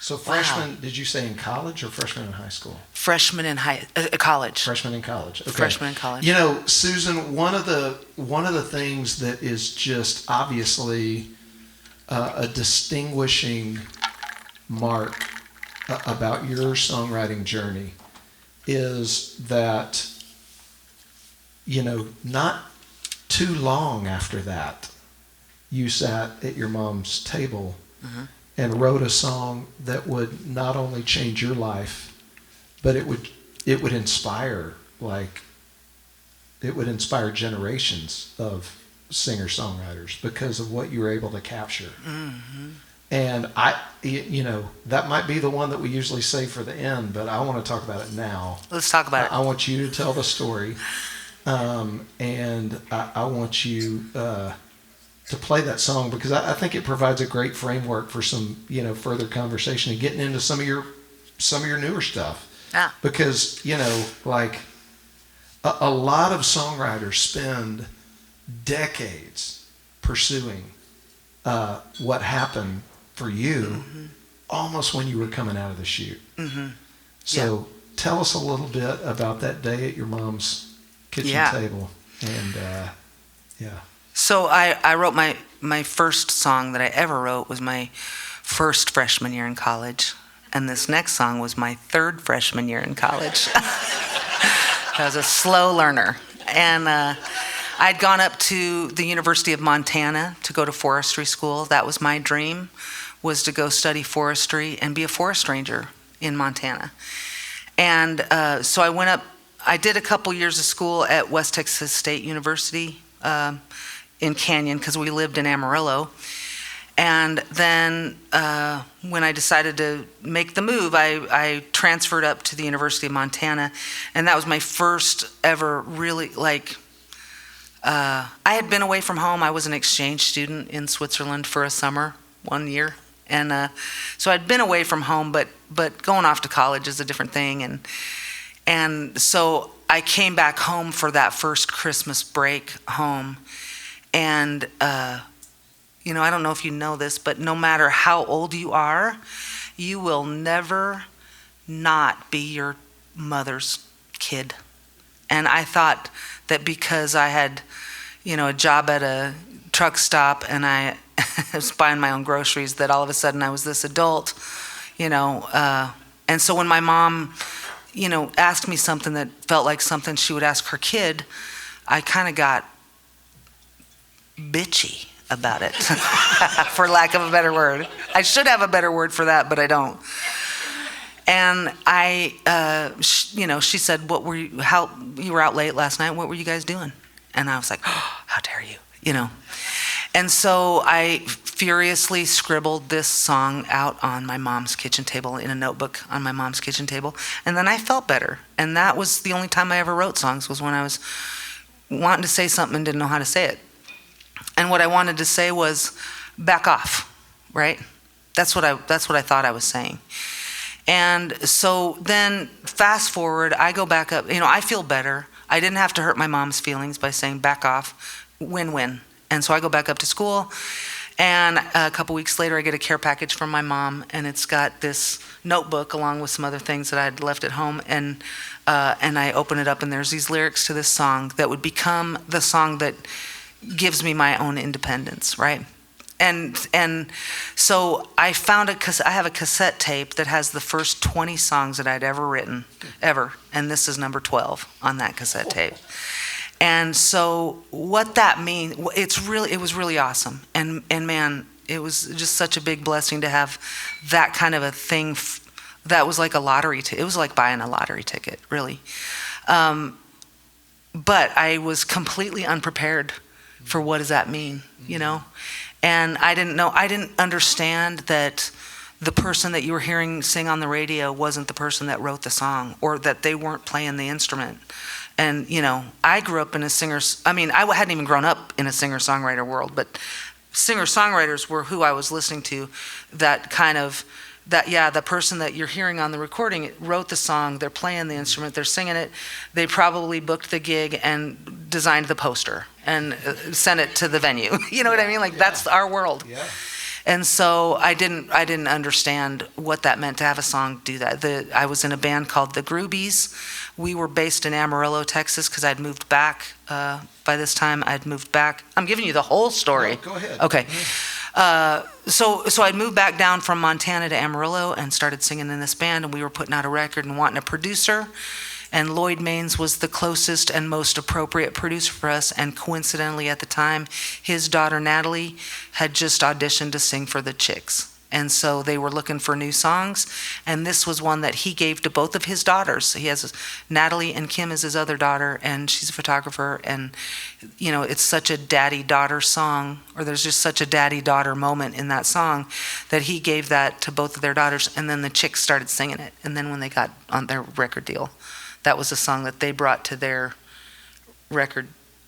So freshman, did you say in college or freshman in high school? Freshman in college. Freshman in college. Okay. Freshman in college. Susan, one of the things that is just obviously a distinguishing mark about your songwriting journey is that, not too long after that, you sat at your mom's table and wrote a song that would not only change your life, but it would inspire generations of singer-songwriters because of what you were able to capture. And that might be the one that we usually save for the end, but I want to talk about it now. Let's talk about it. I want you to tell the story, and I want you to play that song because I think it provides a great framework for some further conversation and getting into some of your newer stuff. Yeah. Because a lot of songwriters spend decades pursuing what happened for you almost when you were coming out of the chute. So tell us a little bit about that day at your mom's kitchen table. And So I wrote my first song that I ever wrote was my first freshman year in college. And this next song was my 3rd freshman year in college. I was a slow learner. And I'd gone up to the University of Montana to go to forestry school. That was my dream, was to go study forestry and be a forest ranger in Montana. And so I went up, I did a couple years of school at West Texas State University in Canyon because we lived in Amarillo. And then when I decided to make the move, I transferred up to the University of Montana. And that was my first ever really, I had been away from home. I was an exchange student in Switzerland for a summer, 1 year. And so I'd been away from home, but going off to college is a different thing. And so I came back home for that first Christmas break home. And I don't know if you know this, but no matter how old you are, you will never not be your mother's kid. And I thought that because I had, a job at a truck stop and I was buying my own groceries, that all of a sudden I was this adult, And so when my mom, asked me something that felt like something she would ask her kid, I kind of got bitchy about it, for lack of a better word. I should have a better word for that, but I don't. And she said, you were out late last night, what were you guys doing? And I was like, oh, how dare you, And so I furiously scribbled this song out on my mom's kitchen table, in a notebook on my mom's kitchen table. And then I felt better. And that was the only time I ever wrote songs, was when I was wanting to say something and didn't know how to say it. And what I wanted to say was, back off, right? That's what I thought I was saying. And so then fast forward, I go back up, I feel better. I didn't have to hurt my mom's feelings by saying back off, win-win. And so I go back up to school, and a couple weeks later I get a care package from my mom, and it's got this notebook along with some other things that I'd left at home, and I open it up, and there's these lyrics to this song that would become the song that gives me my own independence, right? And so I found I have a cassette tape that has the first 20 songs that I'd ever written, ever, and this is number 12 on that cassette tape. And so what that means, it was really awesome. And man, it was just such a big blessing to have that kind of a thing. That was like a lottery. It was like buying a lottery ticket, really. But I was completely unprepared for what does that mean, you know? And I didn't understand that the person that you were hearing sing on the radio wasn't the person that wrote the song, or that they weren't playing the instrument. And, you know, I grew up in I hadn't even grown up in a singer-songwriter world, but singer-songwriters were who I was listening to. The person that you're hearing on the recording wrote the song, they're playing the instrument, they're singing it, they probably booked the gig and designed the poster and sent it to the venue. You know what I mean? Like, that's our world. Yeah. And so I didn't understand what that meant to have a song do that. I was in a band called the Groobies. We were based in Amarillo, Texas, because I'd moved back. By this time, I'd moved back. I'm giving you the whole story. No, go ahead. Okay. So I'd moved back down from Montana to Amarillo and started singing in this band, and we were putting out a record and wanting a producer. And Lloyd Maines was the closest and most appropriate producer for us. And coincidentally, at the time, his daughter Natalie had just auditioned to sing for the Chicks. And so they were looking for new songs. And this was one that he gave to both of his daughters. He has Natalie, and Kim is his other daughter, and she's a photographer. And, you know, it's such a daddy-daughter song, or there's just such a daddy-daughter moment in that song, that he gave that to both of their daughters. And then the Chicks started singing it. And then when they got on their record deal, that was a song that they brought to their record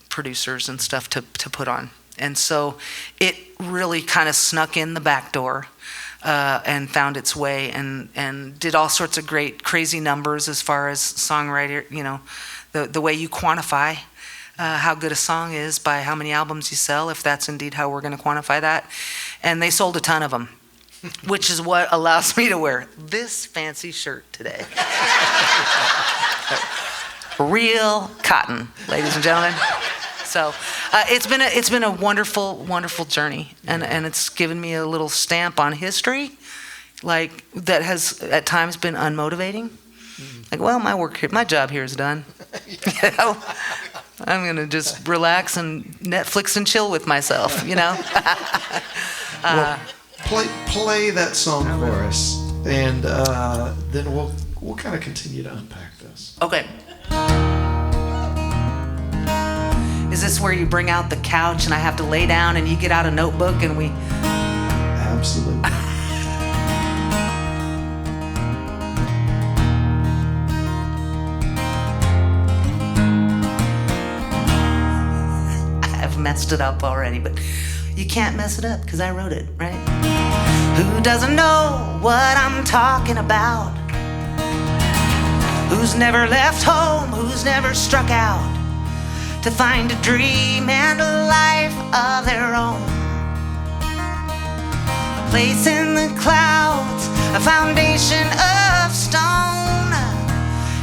producers and stuff to put on. And so it really kind of snuck in the back door and found its way and did all sorts of great, crazy numbers as far as songwriter, you know, the way you quantify how good a song is by how many albums you sell, if that's indeed how we're going to quantify that. And they sold a ton of them, which is what allows me to wear this fancy shirt today. Real cotton, ladies and gentlemen. So it's been a wonderful, wonderful journey, and it's given me a little stamp on history, like that has at times been unmotivating. Like, well, my job here is done. You know, I'm gonna just relax and Netflix and chill with myself. You know. Well, play that song for us, and then we'll kind of continue to unpack this. Okay. Is this where you bring out the couch and I have to lay down and you get out a notebook and we... Absolutely. I've messed it up already, but you can't mess it up because I wrote it, right? Who doesn't know what I'm talking about? Who's never left home? Who's never struck out to find a dream and a life of their own? A place in the clouds, a foundation of stone.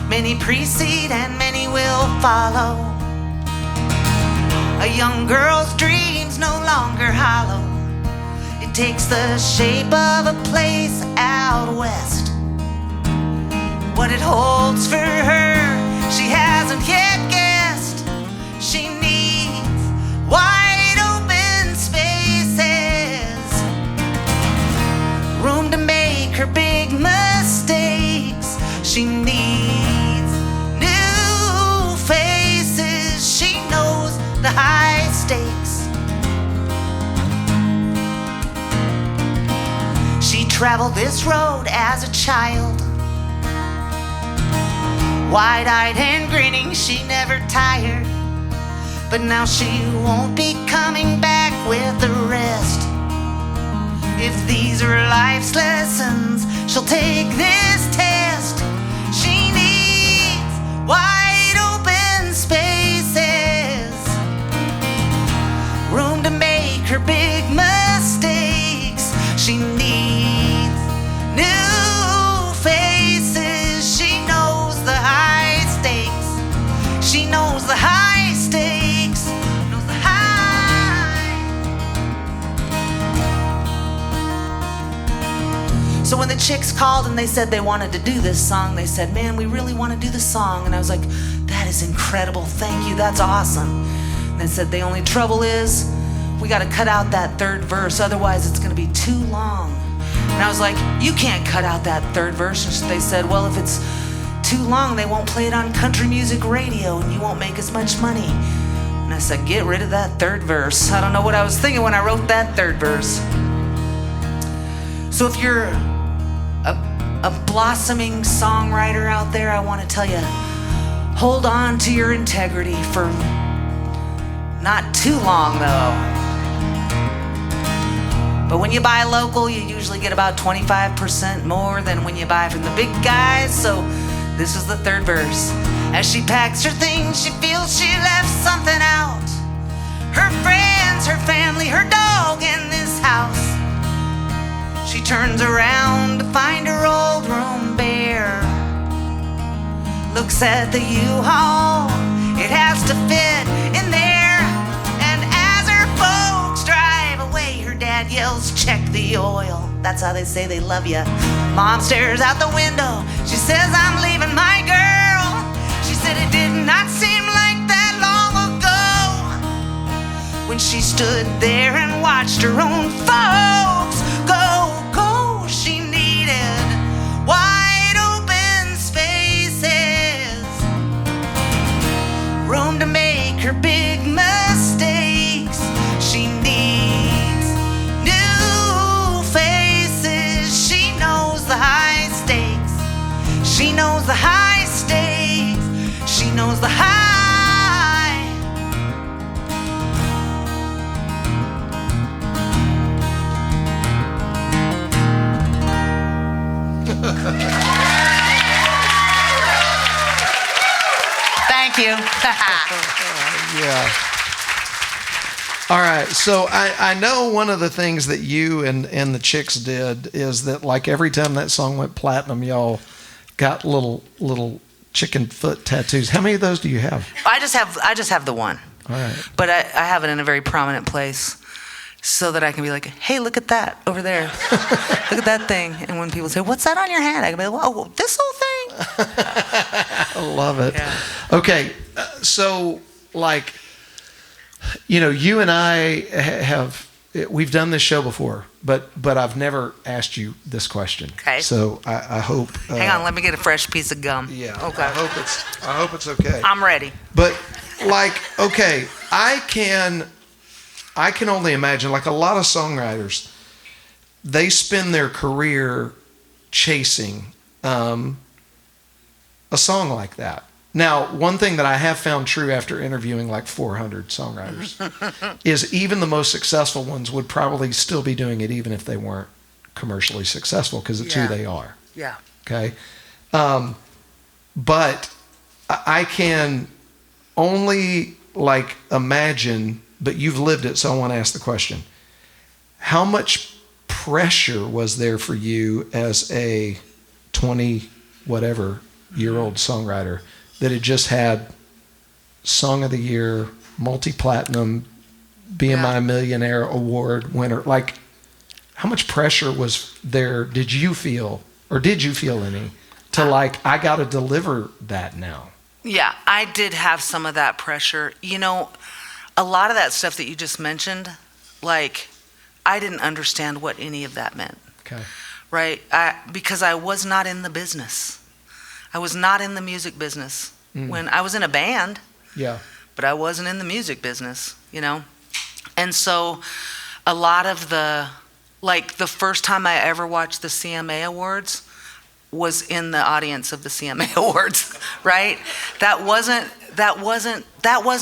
Many precede and many will follow. A young girl's dreams no longer hollow. It takes the shape of a place out west. What it holds for her, she hasn't yet guessed. She needs wide open spaces, room to make her big mistakes. She needs new faces. She knows the high stakes. She traveled this road as a child, wide-eyed and grinning, she never tired. But now she won't be coming back with the rest. If these are life's lessons, she'll take this test. She needs wide open spaces, room to make her big mistakes. She needs new faces. She knows the high stakes. She knows the high stakes. Knows the high. So when the Chicks called and they said they wanted to do this song, they said, "Man, we really want to do this song." And I was like, that is incredible. Thank you. That's awesome. And they said, the only trouble is we got to cut out that third verse. Otherwise, it's going to be too long. And I was like, you can't cut out that third verse. And they said, well, if it's too long, they won't play it on country music radio and you won't make as much money. And I said, get rid of that third verse. I don't know what I was thinking when I wrote that third verse. So if you're a blossoming songwriter out there, I want to tell you, hold on to your integrity for not too long, though. But when you buy local, you usually get about 25% more than when you buy from the big guys. So this is the third verse. As she packs her things, she feels she left something out. Her friends, her family, her dog in this house. She turns around to find her old room bare. Looks at the U-Haul, it has to fit in there. And as her folks drive away, her dad yells, check the oil. That's how they say they love you. Mom stares out the window, she says, I'm leaving my girl. She said it did not seem like that long ago when she stood there and watched her own folks go. She needed wide open spaces, room to make her big mistakes. She needs new faces. She knows the high stakes. She knows the high stakes. She knows the high. Thank you. Yeah. All right. So I know one of the things that you and the Chicks did is that, like, every time that song went platinum, y'all got little chicken foot tattoos. How many of those do you have? I just have the one. All right. But I have it in a very prominent place so that I can be like, hey, look at that over there. Look at that thing. And when people say, what's that on your hand? I can be like, oh, this whole thing? I love it. Yeah. Okay. So, like, you know, you and I we've done this show before, but I've never asked you this question. Okay. So I hope. Hang on, let me get a fresh piece of gum. Yeah. Okay. I hope it's okay. I'm ready. But, like, okay, I can only imagine, like, a lot of songwriters, they spend their career chasing a song like that. Now, one thing that I have found true after interviewing like 400 songwriters is even the most successful ones would probably still be doing it even if they weren't commercially successful, because it's who they are. Yeah. Okay? But I can only, like, imagine, but you've lived it, so I want to ask the question. How much pressure was there for you as a 20-whatever-year-old songwriter that had just had Song of the Year, multi-platinum, BMI Millionaire Award winner? Like, how much pressure was there, did you feel any, to, like, I got to deliver that now? Yeah, I did have some of that pressure. You know, a lot of that stuff that you just mentioned, like, I didn't understand what any of that meant. Okay. Right? Because I was not in the business. I was not in the music business. When I was in a band, Yeah. but I wasn't in the music business, you know? And so a lot of the first time I ever watched the CMA Awards was in the audience of the CMA Awards, right? I wasn't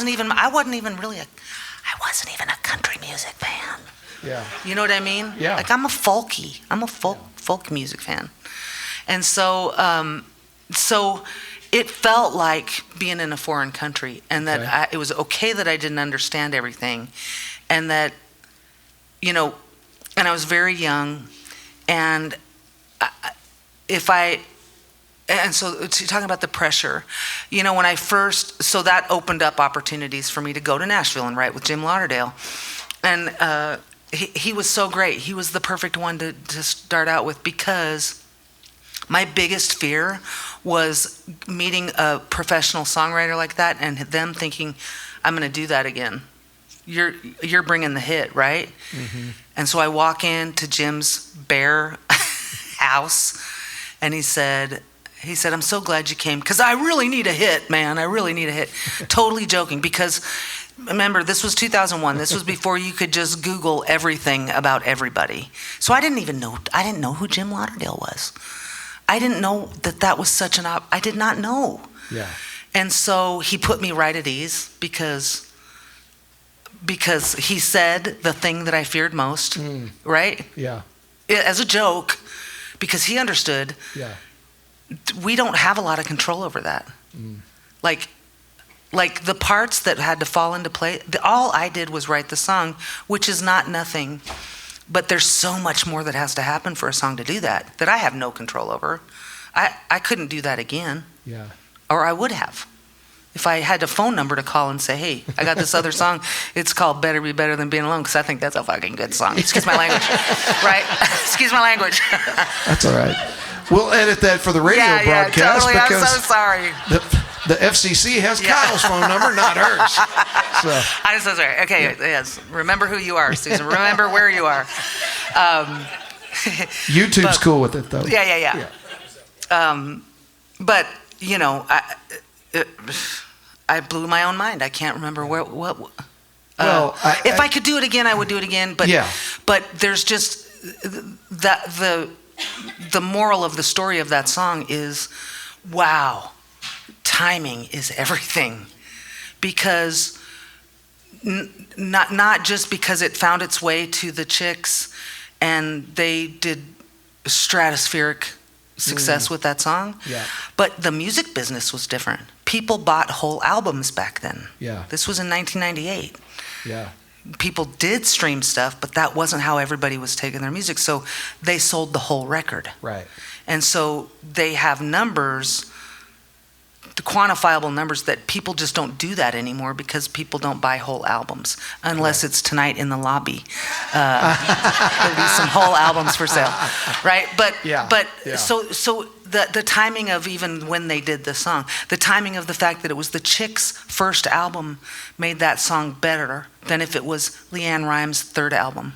even a country music fan. Yeah. You know what I mean? Yeah. Like, I'm a folk music fan. And so, so it felt like being in a foreign country, and that it was okay that I didn't understand everything, and that, you know, and I was very young, and so talking about the pressure, you know, so that opened up opportunities for me to go to Nashville and write with Jim Lauderdale. And he was so great. He was the perfect one to start out with, because My biggest fear was meeting a professional songwriter like that and them thinking, I'm going to do that again. You're bringing the hit, right? Mm-hmm. And so I walk into Jim's bare house, and he said, I'm so glad you came, because I really need a hit, man. I really need a hit. Totally joking, because remember, this was 2001. This was before you could just Google everything about everybody. So I didn't know who Jim Lauderdale was. I didn't know that was such I did not know. Yeah. And so he put me right at ease because he said the thing that I feared most, right? Yeah. As a joke, because he understood. Yeah. We don't have a lot of control over that. Like the parts that had to fall into place, all I did was write the song, which is not nothing, but there's so much more that has to happen for a song to do that I have no control over. I couldn't do that again. Yeah. Or I would have. If I had a phone number to call and say, hey, I got this other song, it's called Better Be Better Than Being Alone, because I think that's a fucking good song. Excuse my language. Right? Excuse my language. That's all right. We'll edit that for the radio broadcast. Yeah, totally. Because I'm so sorry. The FCC has Kyle's phone number, not hers. So. I'm so sorry. Okay, yes. Remember who you are, Susan. Remember where you are. YouTube's cool with it, though. Yeah. But, I blew my own mind. I can't remember what. If I could do it again, I would do it again. But but there's just the moral of the story of that song is, wow, timing is everything, because not just because it found its way to the Chicks and they did stratospheric success with that song, but the music business was different. People bought whole albums back then. This was in 1998. People did stream stuff, but that wasn't how everybody was taking their music. So they sold the whole record. Right. And so they have numbers, the quantifiable numbers, that people just don't do that anymore because people don't buy whole albums unless it's tonight in the lobby. There'll be some whole albums for sale, right? But so the timing of even when they did the song, the timing of the fact that it was the Chicks' first album made that song better than if it was Leanne Rimes' third album.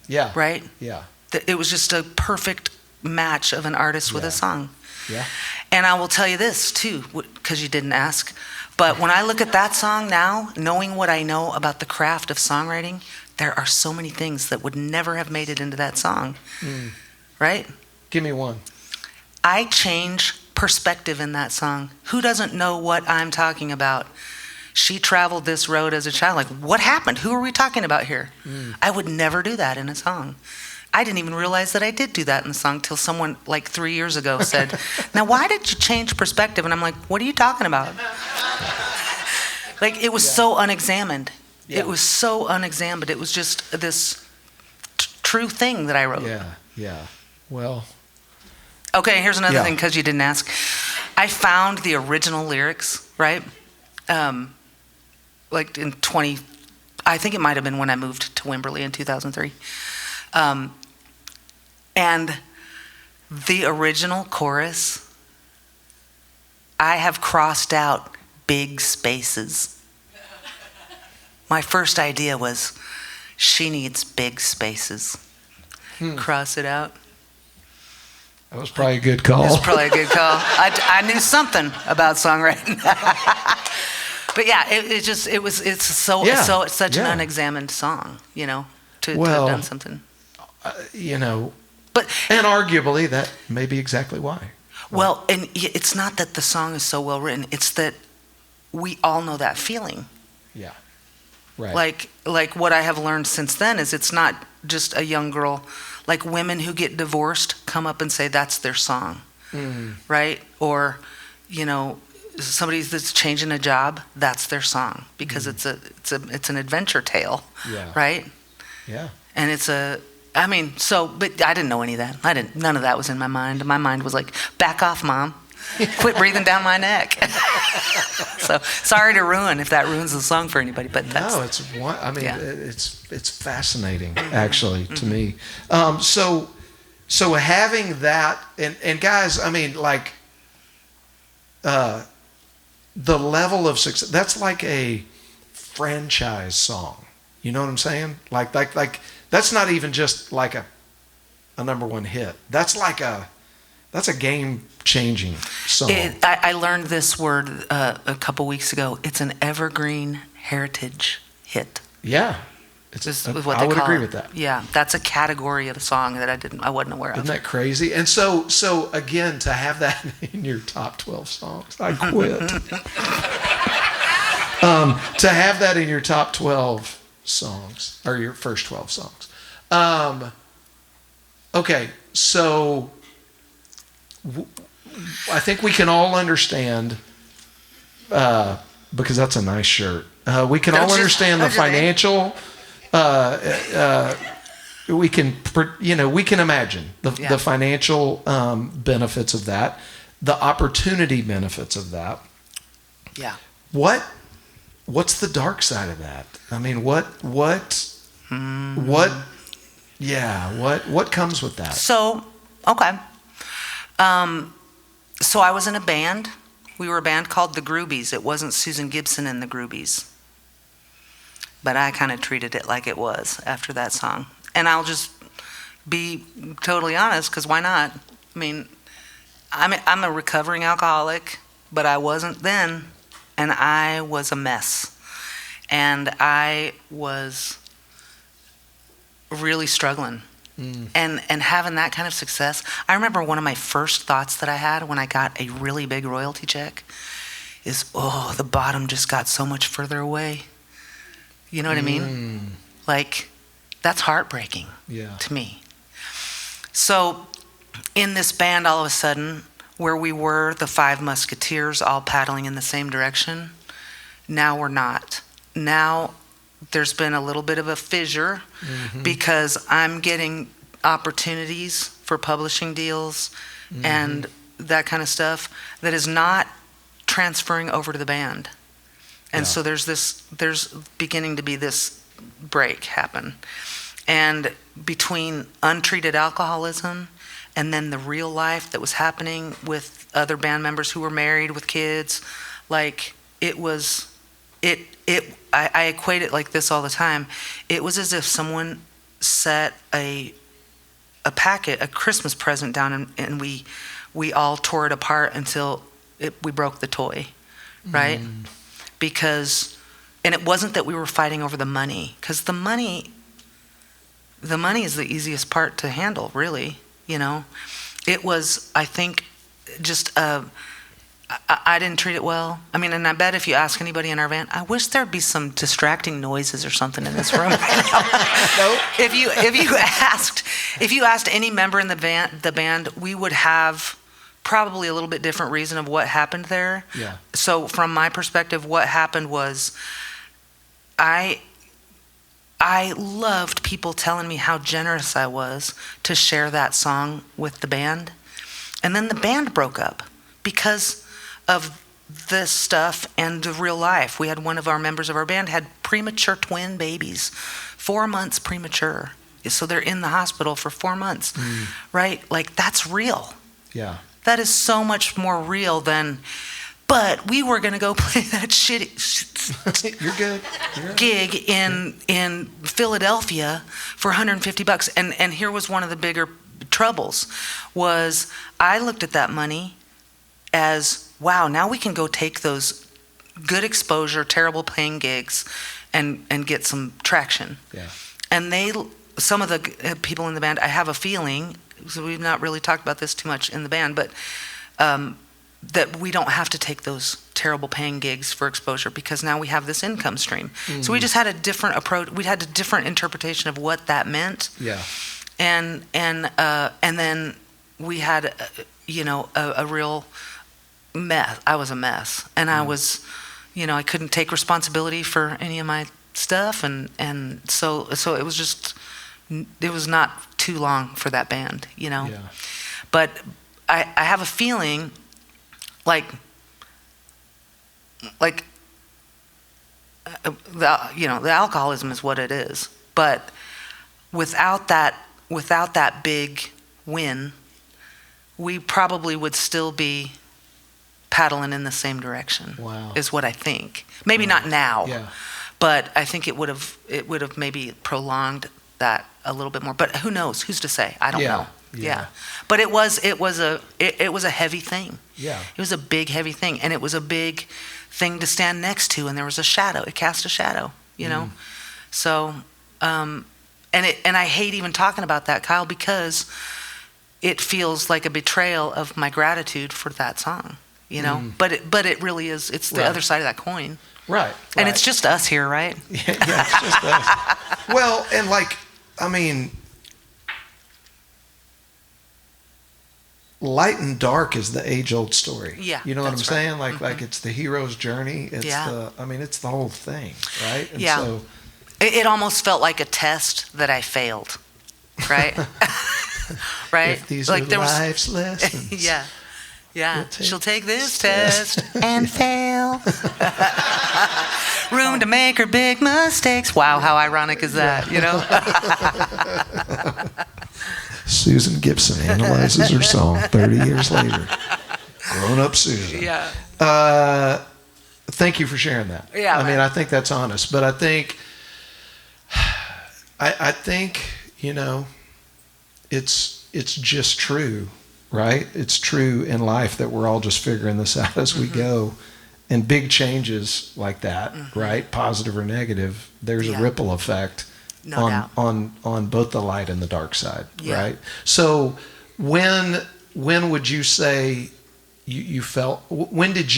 Yeah. Right? Yeah. It was just a perfect match of an artist with a song. Yeah. And I will tell you this too, because you didn't ask, but when I look at that song now, knowing what I know about the craft of songwriting, there are so many things that would never have made it into that song. Right? Give me one. I change perspective in that song. Who doesn't know what I'm talking about? She traveled this road as a child. Like, what happened? Who are we talking about here? I would never do that in a song. I didn't even realize that I did do that in the song till someone like 3 years ago said, now why did you change perspective? And I'm like, what are you talking about? Like, it was so unexamined. It was so unexamined. It was just this true thing that I wrote. Yeah. Well. Okay, here's another thing, because you didn't ask. I found the original lyrics, right? Like in I think it might have been when I moved to Wimberley in 2003. And the original chorus, I have crossed out big spaces. My first idea was, she needs big spaces. Cross it out. That was probably a good call. It was probably a good call. I knew something about songwriting. But yeah, it's such an unexamined song, to have done something. And arguably that may be exactly why. Well, and it's not that the song is so well written, it's that we all know that feeling. Yeah. Right. Like what I have learned since then is it's not just a young girl, like women who get divorced come up and say that's their song. Right? Or, somebody that's changing a job, that's their song, because it's an adventure tale. Right? Yeah. And but I didn't know any of that. None of that was in my mind. My mind was like, back off, Mom. Quit breathing down my neck. So sorry to ruin if that ruins the song for anybody, but that's... No, it's fascinating, actually, to me. So So having that, and guys, I mean, like, the level of success, that's like a franchise song. You know what I'm saying? Like that's not even just like a number one hit. That's a game-changing song. I learned this word a couple weeks ago. It's an evergreen heritage hit. Yeah. Is what I they would call agree it. with that. Yeah, that's a category of a song that I wasn't aware of. Isn't that crazy? And so again, to have that in your top 12 songs, I quit. To have that in your top 12 songs, or your first 12 songs. Okay, so I think we can all understand, because that's a nice shirt. We can all understand the financial. We can imagine the financial benefits of that, the opportunity benefits of that. Yeah. What's the dark side of that? I mean, what comes with that? So, okay. So I was in a band. We were a band called the Groobies. It wasn't Susan Gibson and the Groobies. But I kind of treated it like it was after that song. And I'll just be totally honest, because why not? I mean, I'm a recovering alcoholic, but I wasn't then. And I was a mess. And I was really struggling. And having that kind of success. I remember one of my first thoughts that I had when I got a really big royalty check is, oh, the bottom just got so much further away. You know what I mean? Like, that's heartbreaking to me. So in this band, all of a sudden, where we were the five musketeers all paddling in the same direction, now we're not. Now there's been a little bit of a fissure because I'm getting opportunities for publishing deals and that kind of stuff that is not transferring over to the band. And so there's beginning to be this break happen. And between untreated alcoholism and then the real life that was happening with other band members who were married with kids, like I equate it like this all the time. It was as if someone set a Christmas present down and we all tore it apart until we broke the toy, right? Because, and it wasn't that we were fighting over the money, because the money is the easiest part to handle, really, you know. It was, I think, just I didn't treat it well. I mean, and I bet if you ask anybody in our band, I wish there'd be some distracting noises or something in this room. Nope. If you asked any member in the band, we would have probably a little bit different reason of what happened there. Yeah. So from my perspective, what happened was I loved people telling me how generous I was to share that song with the band. And then the band broke up because of this stuff and the real life. We had one of our members of our band had premature twin babies, 4 months premature. So they're in the hospital for 4 months, right? Like, that's real. Yeah. That is so much more real than, but we were going to go play that shitty You're good. gig in Philadelphia for $150. And here was one of the bigger troubles, was I looked at that money as, wow, now we can go take those good exposure, terrible paying gigs and get some traction. Yeah. And some of the people in the band, I have a feeling, so we've not really talked about this too much in the band, but that we don't have to take those terrible paying gigs for exposure because now we have this income stream. So we just had a different approach. We had a different interpretation of what that meant. Yeah. And then we had, a real mess. I was a mess, and I was, I couldn't take responsibility for any of my stuff, and so it was just, it was not too long for that band, Yeah. But I have a feeling like the alcoholism is what it is, but without that big win, we probably would still be paddling in the same direction. Wow. Is what I think. Maybe not now, Yeah. but I think it would have maybe prolonged that a little bit more. But who knows? Who's to say? I don't know. Yeah. But it was a heavy thing. Yeah. It was a big, heavy thing, and it was a big thing to stand next to, and there was a shadow. It cast a shadow, you know. So, and I hate even talking about that, Kyle, because it feels like a betrayal of my gratitude for that song, you know. But it really is. It's the other side of that coin. Right. And it's just us here, right? Yeah, it's just us. Well, and like, I mean, light and dark is the age-old story. Yeah, you know what I'm that's right. saying? Like it's the hero's journey. It's Yeah. it's the whole thing, right? And Yeah. so, It almost felt like a test that I failed, right? Right? if these like are there was, life's lessons. yeah. We'll take She'll take this test. test and fail. Room to make her big mistakes. Wow, how ironic is that, you know? Susan Gibson analyzes her song 30 years later. Grown up Susan. Yeah. Thank you for sharing that. Yeah, I mean, man. I think that's honest, but I think, you know, it's just true, right? It's true in life that we're all just figuring this out as we go. And big changes like that, right? Positive or negative, there's a ripple effect No doubt. on both the light and the dark side, Yeah. right? So when would you say you felt, when did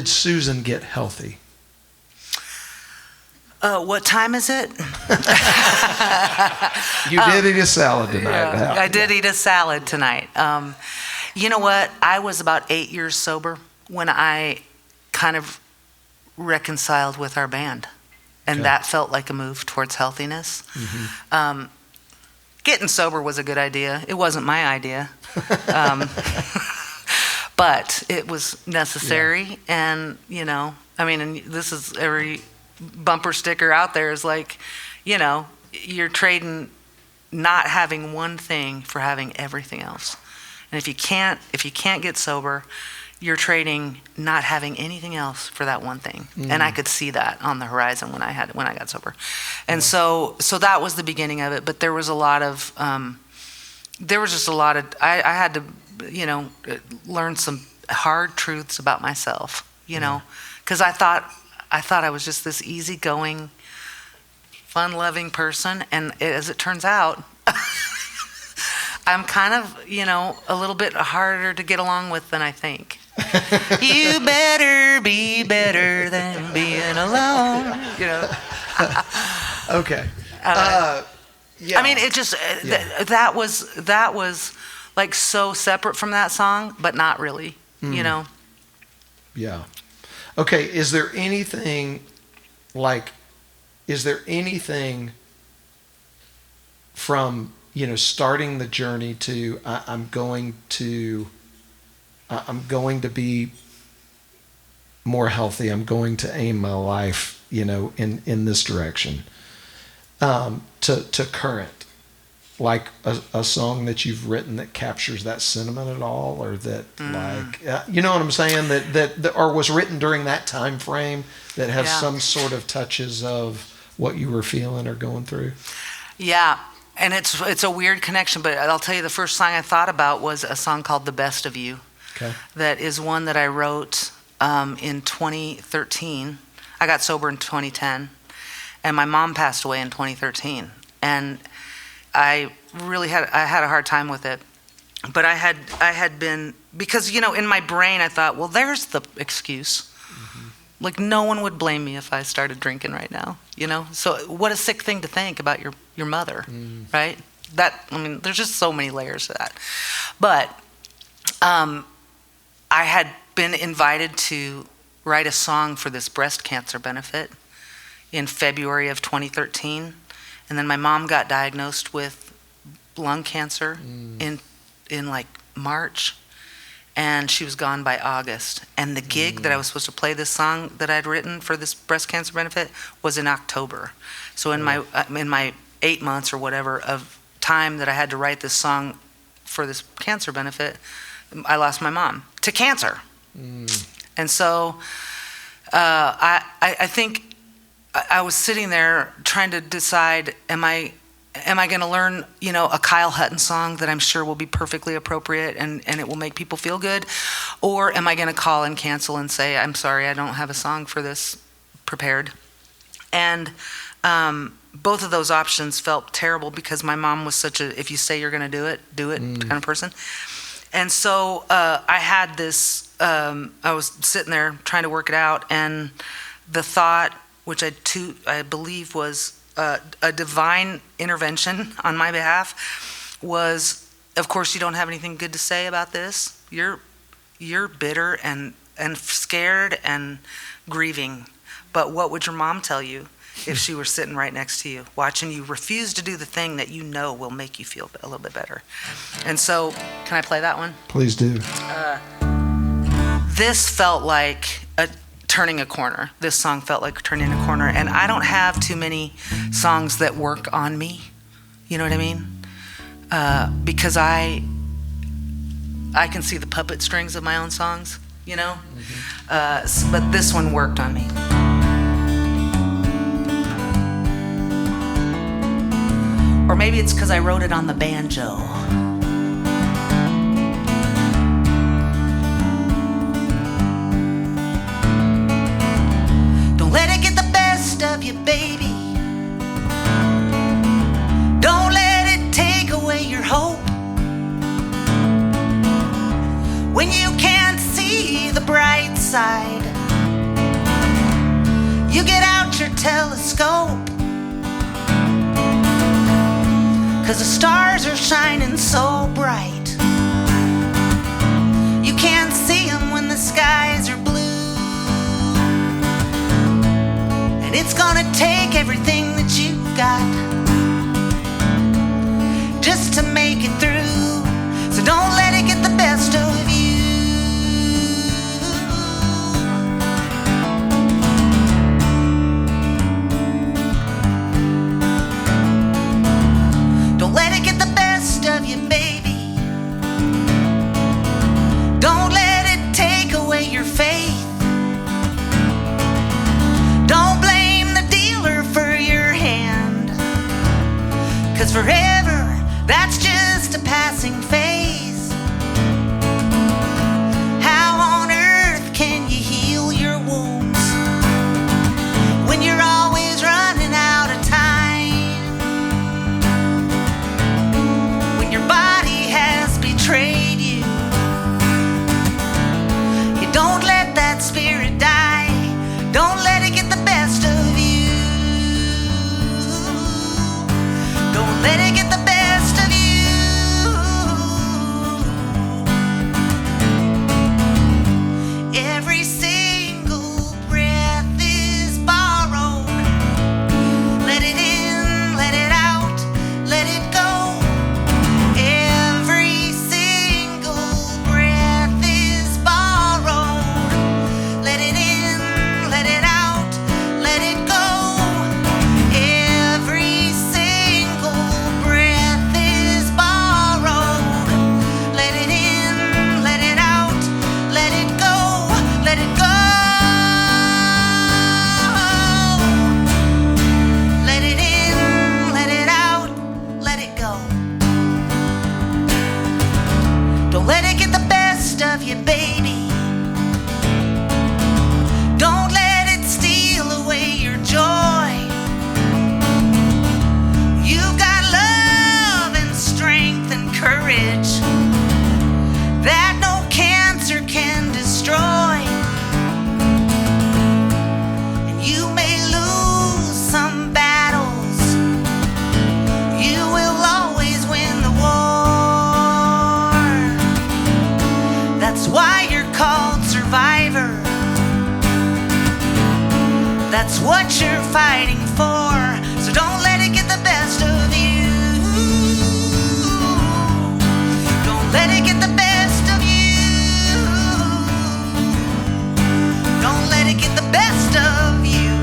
Susan get healthy? What time is it? You did eat a salad tonight. Yeah, I did eat a salad tonight. You know what? I was about 8 years sober when I kind of reconciled with our band. And Okay. that felt like a move towards healthiness. Getting sober was a good idea. It wasn't my idea. But it was necessary. And, you know, I mean, and this is every bumper sticker out there is like, you know, you're trading not having one thing for having everything else. And if you can't get sober, you're trading not having anything else for that one thing. And I could see that on the horizon when I got sober. And so that was the beginning of it. But there was a lot of, I had to, you know, learn some hard truths about myself, you know, because I thought I was just this easygoing, fun-loving person. And as it turns out, I'm kind of, you know, a little bit harder to get along with than I think. You better be better than being alone, you know. Okay. Yeah. I mean, it just that was like so separate from that song, but not really, you know. Yeah. Okay. Is there anything from, you know, starting the journey to I'm going to be more healthy. I'm going to aim my life, you know, in this direction. To current, like a song that you've written that captures that sentiment at all, or that you know what I'm saying, that or was written during that time frame that has some sort of touches of what you were feeling or going through. Yeah. And it's a weird connection, but I'll tell you, the first song I thought about was a song called "The Best of You." Okay. That is one that I wrote in 2013. I got sober in 2010, and my mom passed away in 2013. And I had a hard time with it. But I had been, because, you know, in my brain I thought, well, there's the excuse. Like, no one would blame me if I started drinking right now, you know? So what a sick thing to think about your mother, right? That, I mean, there's just so many layers to that. But I had been invited to write a song for this breast cancer benefit in February of 2013. And then my mom got diagnosed with lung cancer in like March. And she was gone by August. And the gig that I was supposed to play this song that I'd written for this breast cancer benefit was in October. So in my 8 months or whatever of time that I had to write this song for this cancer benefit, I lost my mom to cancer. And so I think I was sitting there trying to decide, am I going to learn, a Kyle Hutton song that I'm sure will be perfectly appropriate and it will make people feel good? Or am I going to call and cancel and say, I'm sorry, I don't have a song for this prepared? And both of those options felt terrible because my mom was such a, if you say you're going to do it kind of person. And so I had this, I was sitting there trying to work it out, and the thought, which I believe was a divine intervention on my behalf, was, of course, you don't have anything good to say about this. You're bitter and scared and grieving. But what would your mom tell you if she were sitting right next to you, watching you refuse to do the thing that you know will make you feel a little bit better? And so, can I play that one? Please do. This felt like turning a corner. This song felt like turning a corner. And I don't have too many songs that work on me. You know what I mean? Because I can see the puppet strings of my own songs, but this one worked on me. Or maybe it's because I wrote it on the banjo. Don't let it get the best of you, baby. Don't let it take away your hope. When you can't see the bright side, you get out your telescope. 'Cause the stars are shining so bright, you can't see them when the skies are blue. And it's gonna take everything that you've got just to make it through. So don't let it get the best of you. Don't let it get the best of you, baby. Don't let it take away your faith. Don't blame the dealer for your hand, 'cause forever, that's just a passing phase. How on earth can you heal your wounds when you're always running out of time? When your body has betrayed you, you don't let that spirit die. Don't let it get the best of you. Don't let it get the best of you. Every single breath is borrowed. Let it in, let it out, let it go. Every single breath is borrowed. Let it in, let it out, let it go. Every single breath is borrowed. Let it in, let it out, let it go, let it go. Let it in, let it out, let it go. Don't let it get the best of you, baby. Don't let it steal away your joy. You've got love and strength and courage that no cancer can destroy. And you may lose some battles, you will always win the war. That's why you're called survivor. That's what you're fighting for. So don't let it get the best of you. Don't let it get the best of you. Don't let it get the best of you.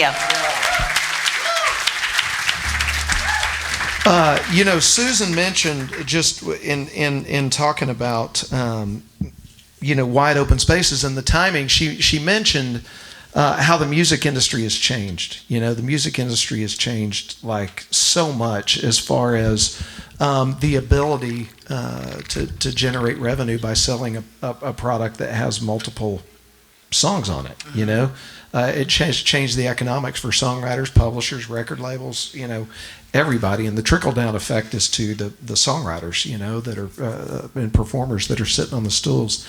you. Susan mentioned just in talking about wide open spaces and the timing. She mentioned how the music industry has changed. The music industry has changed like so much as far as the ability to generate revenue by selling a product that has multiple songs on it. It changed the economics for songwriters, publishers, record labels, everybody. And the trickle down effect is to the songwriters, that are and performers that are sitting on the stools.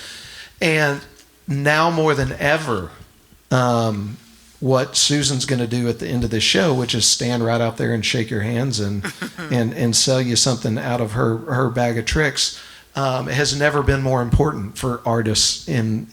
And now more than ever, what Susan's going to do at the end of this show, which is stand right out there and shake your hands and and sell you something out of her bag of tricks, has never been more important for artists in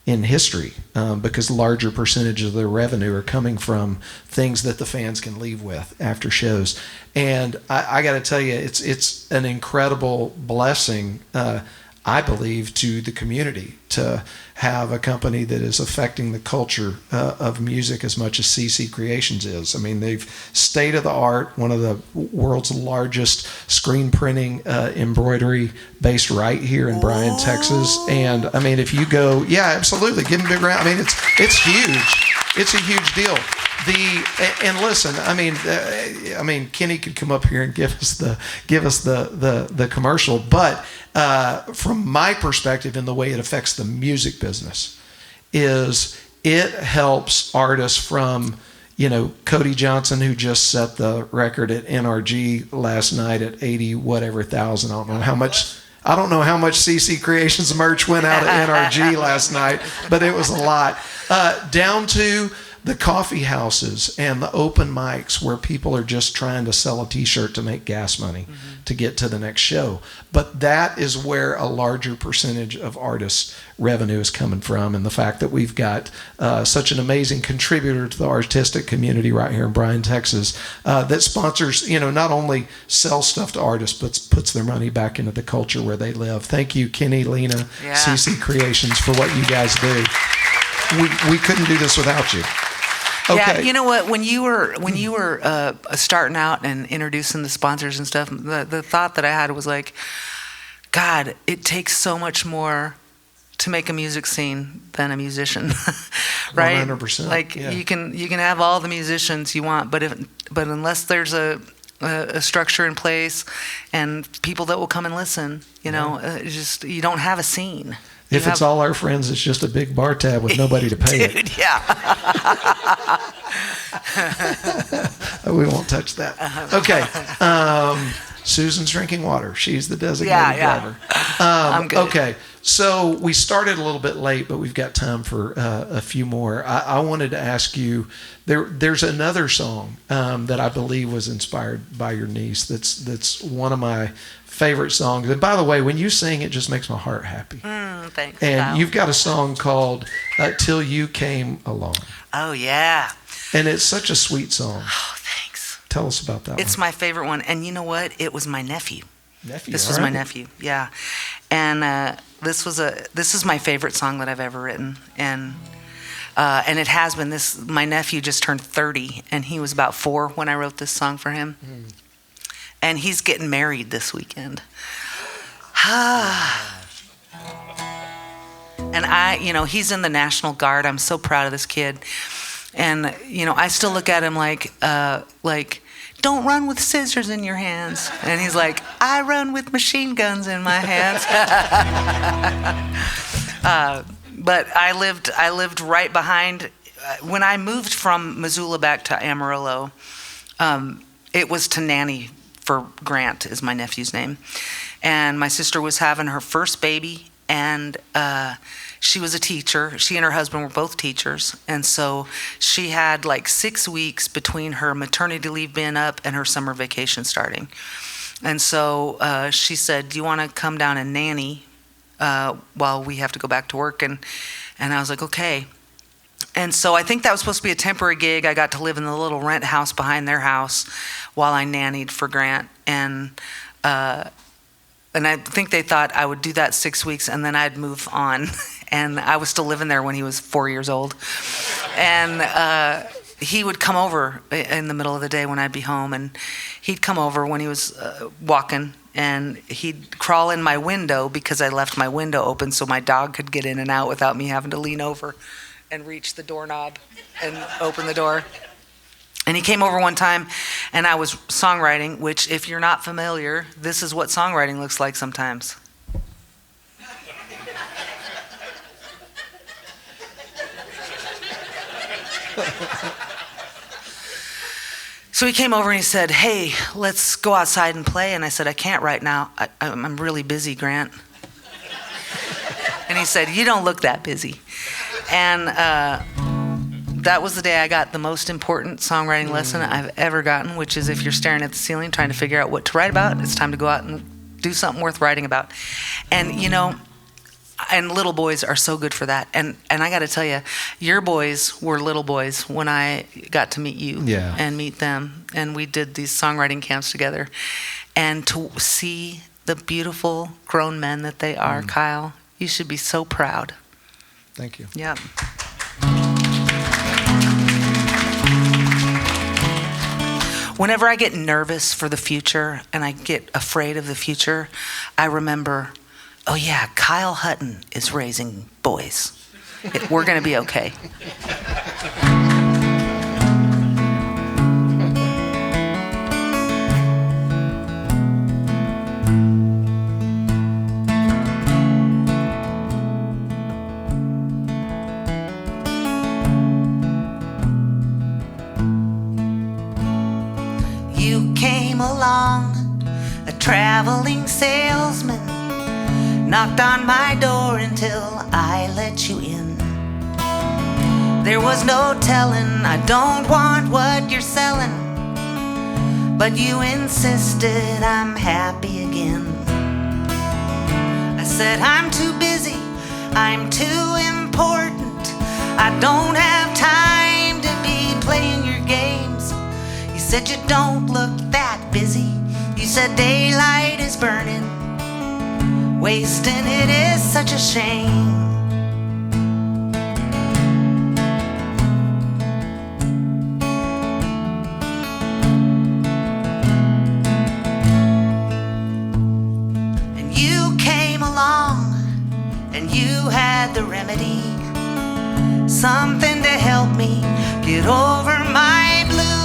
history, because larger percentage of their revenue are coming from things that the fans can leave with after shows. And I got to tell you, it's an incredible blessing, I believe, to the community to have a company that is affecting the culture of music as much as CC Creations is. I mean, they've state of the art, one of the world's largest screen printing embroidery based right here in Bryan, Texas. And I mean, if you go, yeah, absolutely, give them a big round. I mean, it's huge. It's a huge deal. And listen, I mean, Kenny could come up here and give us the commercial, but from my perspective, in the way it affects the music business, is it helps artists from, Cody Johnson, who just set the record at NRG last night at 80 whatever thousand. I don't know how much CC Creations merch went out at NRG last night, but it was a lot. Down to the coffee houses and the open mics where people are just trying to sell a t-shirt to make gas money to get to the next show. But that is where a larger percentage of artists' revenue is coming from. And the fact that we've got such an amazing contributor to the artistic community right here in Bryan, Texas, that sponsors, not only sells stuff to artists, but puts their money back into the culture where they live. Thank you, Kenny, Lena, CC Creations, for what you guys do. We couldn't do this without you. Okay. Yeah, you know what? When you were starting out and introducing the sponsors and stuff, the thought that I had was like, God, it takes so much more to make a music scene than a musician, right? 100%. Like you can have all the musicians you want, but unless there's a structure in place and people that will come and listen, just you don't have a scene. If it's all our friends, it's just a big bar tab with nobody to pay it. Dude, yeah. We won't touch that. Okay. Susan's drinking water. She's the designated driver. I'm good. Okay. So we started a little bit late, but we've got time for a few more. I wanted to ask you, there's another song that I believe was inspired by your niece that's one of my favorite songs. And by the way, when you sing, it just makes my heart happy. Thanks. And you've got a song called Till You Came Along. Oh, yeah. And it's such a sweet song. Oh, thanks. Tell us about that It's one. my favorite one. And you know what? It was my nephew. This was all my right. nephew, yeah. And this is my favorite song that I've ever written. And it has been. My nephew just turned 30, and he was about 4 when I wrote this song for him. And he's getting married this weekend. And he's in the National Guard. I'm so proud of this kid. And, I still look at him like, don't run with scissors in your hands. And he's like, I run with machine guns in my hands. But I lived right behind. When I moved from Missoula back to Amarillo, it was to nanny for Grant, is my nephew's name. And my sister was having her first baby, and she was a teacher. She and her husband were both teachers. And so she had like 6 weeks between her maternity leave being up and her summer vacation starting. And so she said, do you want to come down and nanny while we have to go back to work? And I was like, okay. And so I think that was supposed to be a temporary gig. I got to live in the little rent house behind their house while I nannied for Grant. And I think they thought I would do that 6 weeks and then I'd move on and I was still living there when he was 4 years old. And he would come over in the middle of the day when I'd be home, and he'd come over when he was walking, and he'd crawl in my window because I left my window open so my dog could get in and out without me having to lean over and reach the doorknob and open the door. And he came over one time, and I was songwriting, which, if you're not familiar, this is what songwriting looks like sometimes. So he came over and he said, "Hey, let's go outside and play." And I said, "I can't right now. I'm really busy, Grant." And he said, "You don't look that busy." And that was the day I got the most important songwriting lesson I've ever gotten, which is if you're staring at the ceiling trying to figure out what to write about, it's time to go out and do something worth writing about. And, you know, and little boys are so good for that. And I got to tell you, your boys were little boys when I got to meet you and meet them. And we did these songwriting camps together. And to see the beautiful grown men that they are, Kyle, you should be so proud. Thank you. Yep. Whenever I get nervous for the future and I get afraid of the future, I remember, oh yeah, Kyle Hutton is raising boys. We're going to be okay. You came along, a traveling salesman, knocked on my door until I let you in. There was no telling, I don't want what you're selling, but you insisted I'm happy again. I said I'm too busy, I'm too important, I don't have time to be playing your games. You said you don't look that busy, you said daylight is burning, wasting it is such a shame. And you came along and you had the remedy, something to help me get over my blues.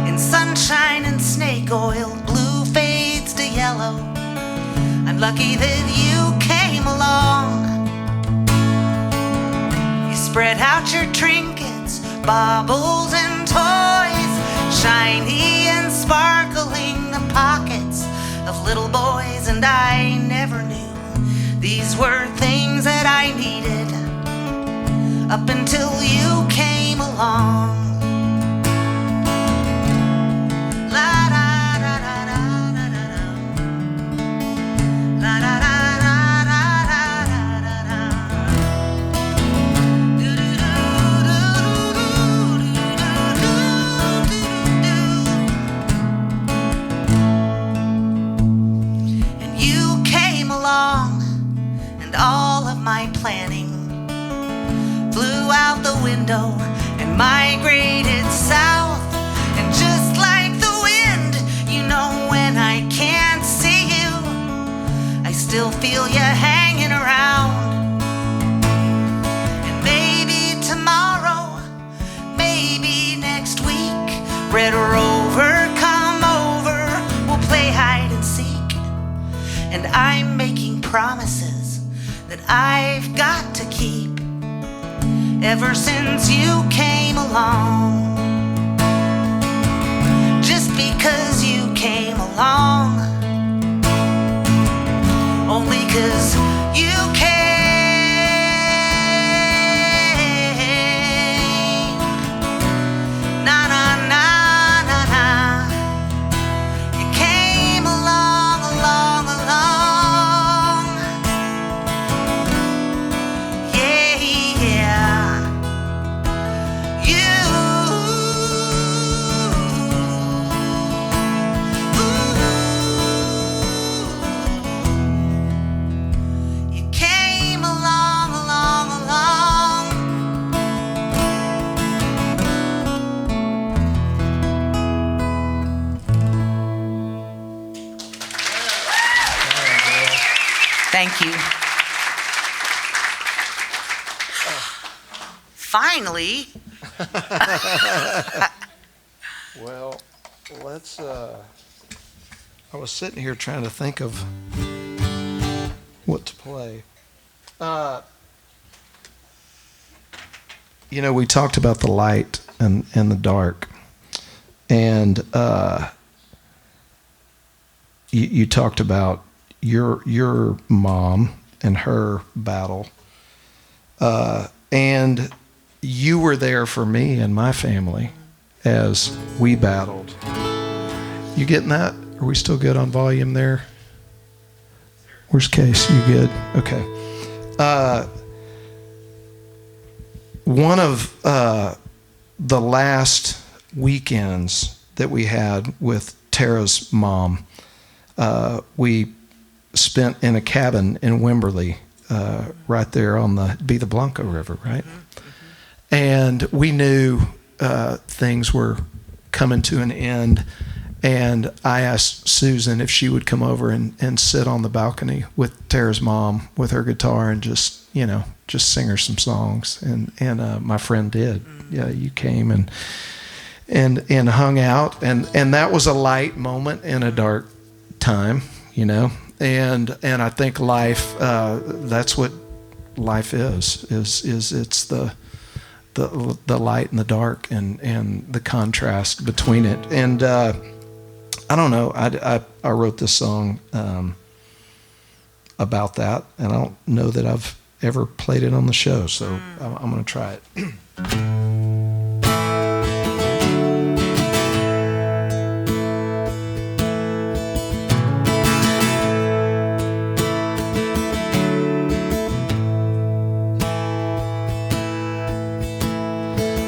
In sunshine and snake oil, blue fades to yellow. I'm lucky that you came along. You spread out your trinkets, baubles and toys, shiny and sparkling the pockets of little boys. And I never knew these were things that I needed up until you came along. My planning flew out the window and migrated south. And just like the wind, you know, when I can't see you, I still feel you hanging around. And maybe tomorrow, maybe next week, Red Rover, come over, we'll play hide and seek. And I'm making promises that I've got to keep ever since you came along. Just because you came along, only 'cause you came. Na na na na na. You came along, along, along. Thank you. Finally. Well, let's. I was sitting here trying to think of what to play. We talked about the light and the dark, and you talked about your mom and her battle, and you were there for me and my family as we battled. You getting that? Are we still good on volume there? Where's Case? You good? Okay. One of the last weekends that we had with Tara's mom, we spent in a cabin in Wimberley, right there on the Blanco River, right? And we knew things were coming to an end. And I asked Susan if she would come over and sit on the balcony with Tara's mom with her guitar and just sing her some songs. And my friend did. Yeah, you came and hung out. And that was a light moment in a dark time, And I think life, that's what life is it's the light and the dark and the contrast between it. And I don't know. I wrote this song about that, and I don't know that I've ever played it on the show, so I'm going to try it.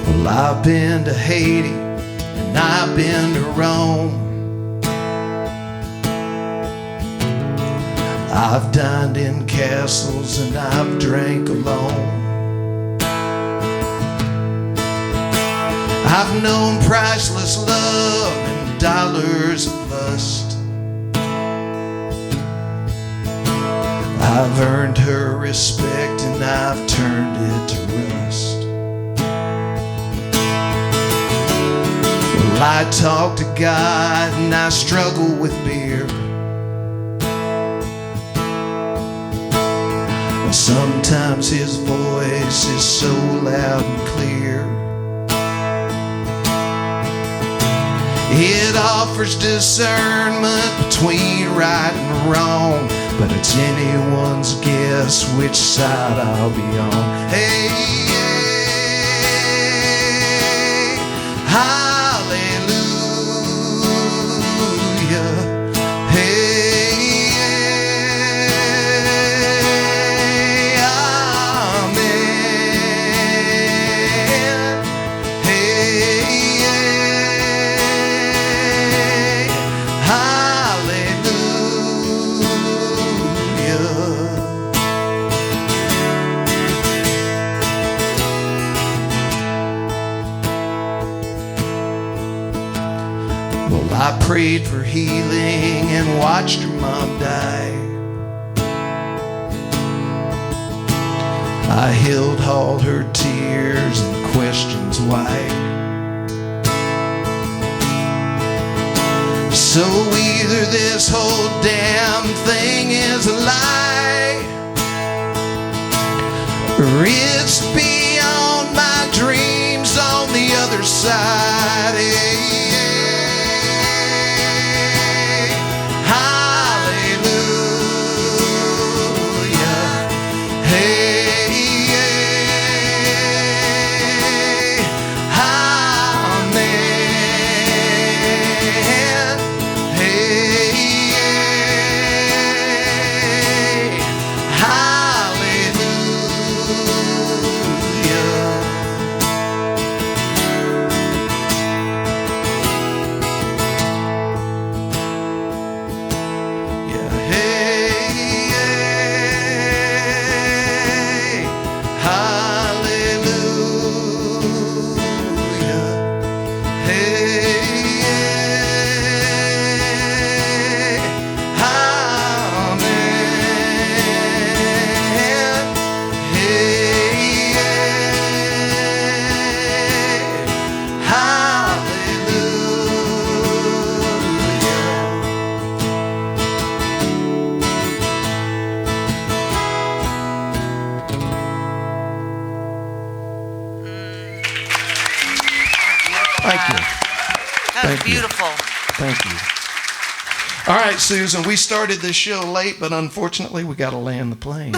Well, I've been to Haiti, and I've been to Rome. I've dined in castles and I've drank alone. I've known priceless love and dollars of lust. I've earned her respect and I've turned it to rust. Well, I talk to God and I struggle with beer. Sometimes his voice is so loud and clear. It offers discernment between right and wrong, but it's anyone's guess which side I'll be on. Hey, hey, hallelujah. I prayed for healing and watched her mom die. I held all her tears and questions why. So either this whole damn thing is a lie, or it's beyond my dreams on the other side. Hey, Thank you. That was Thank you. beautiful. Thank you. All right, Susan, we started this show late, but unfortunately we got to land the plane.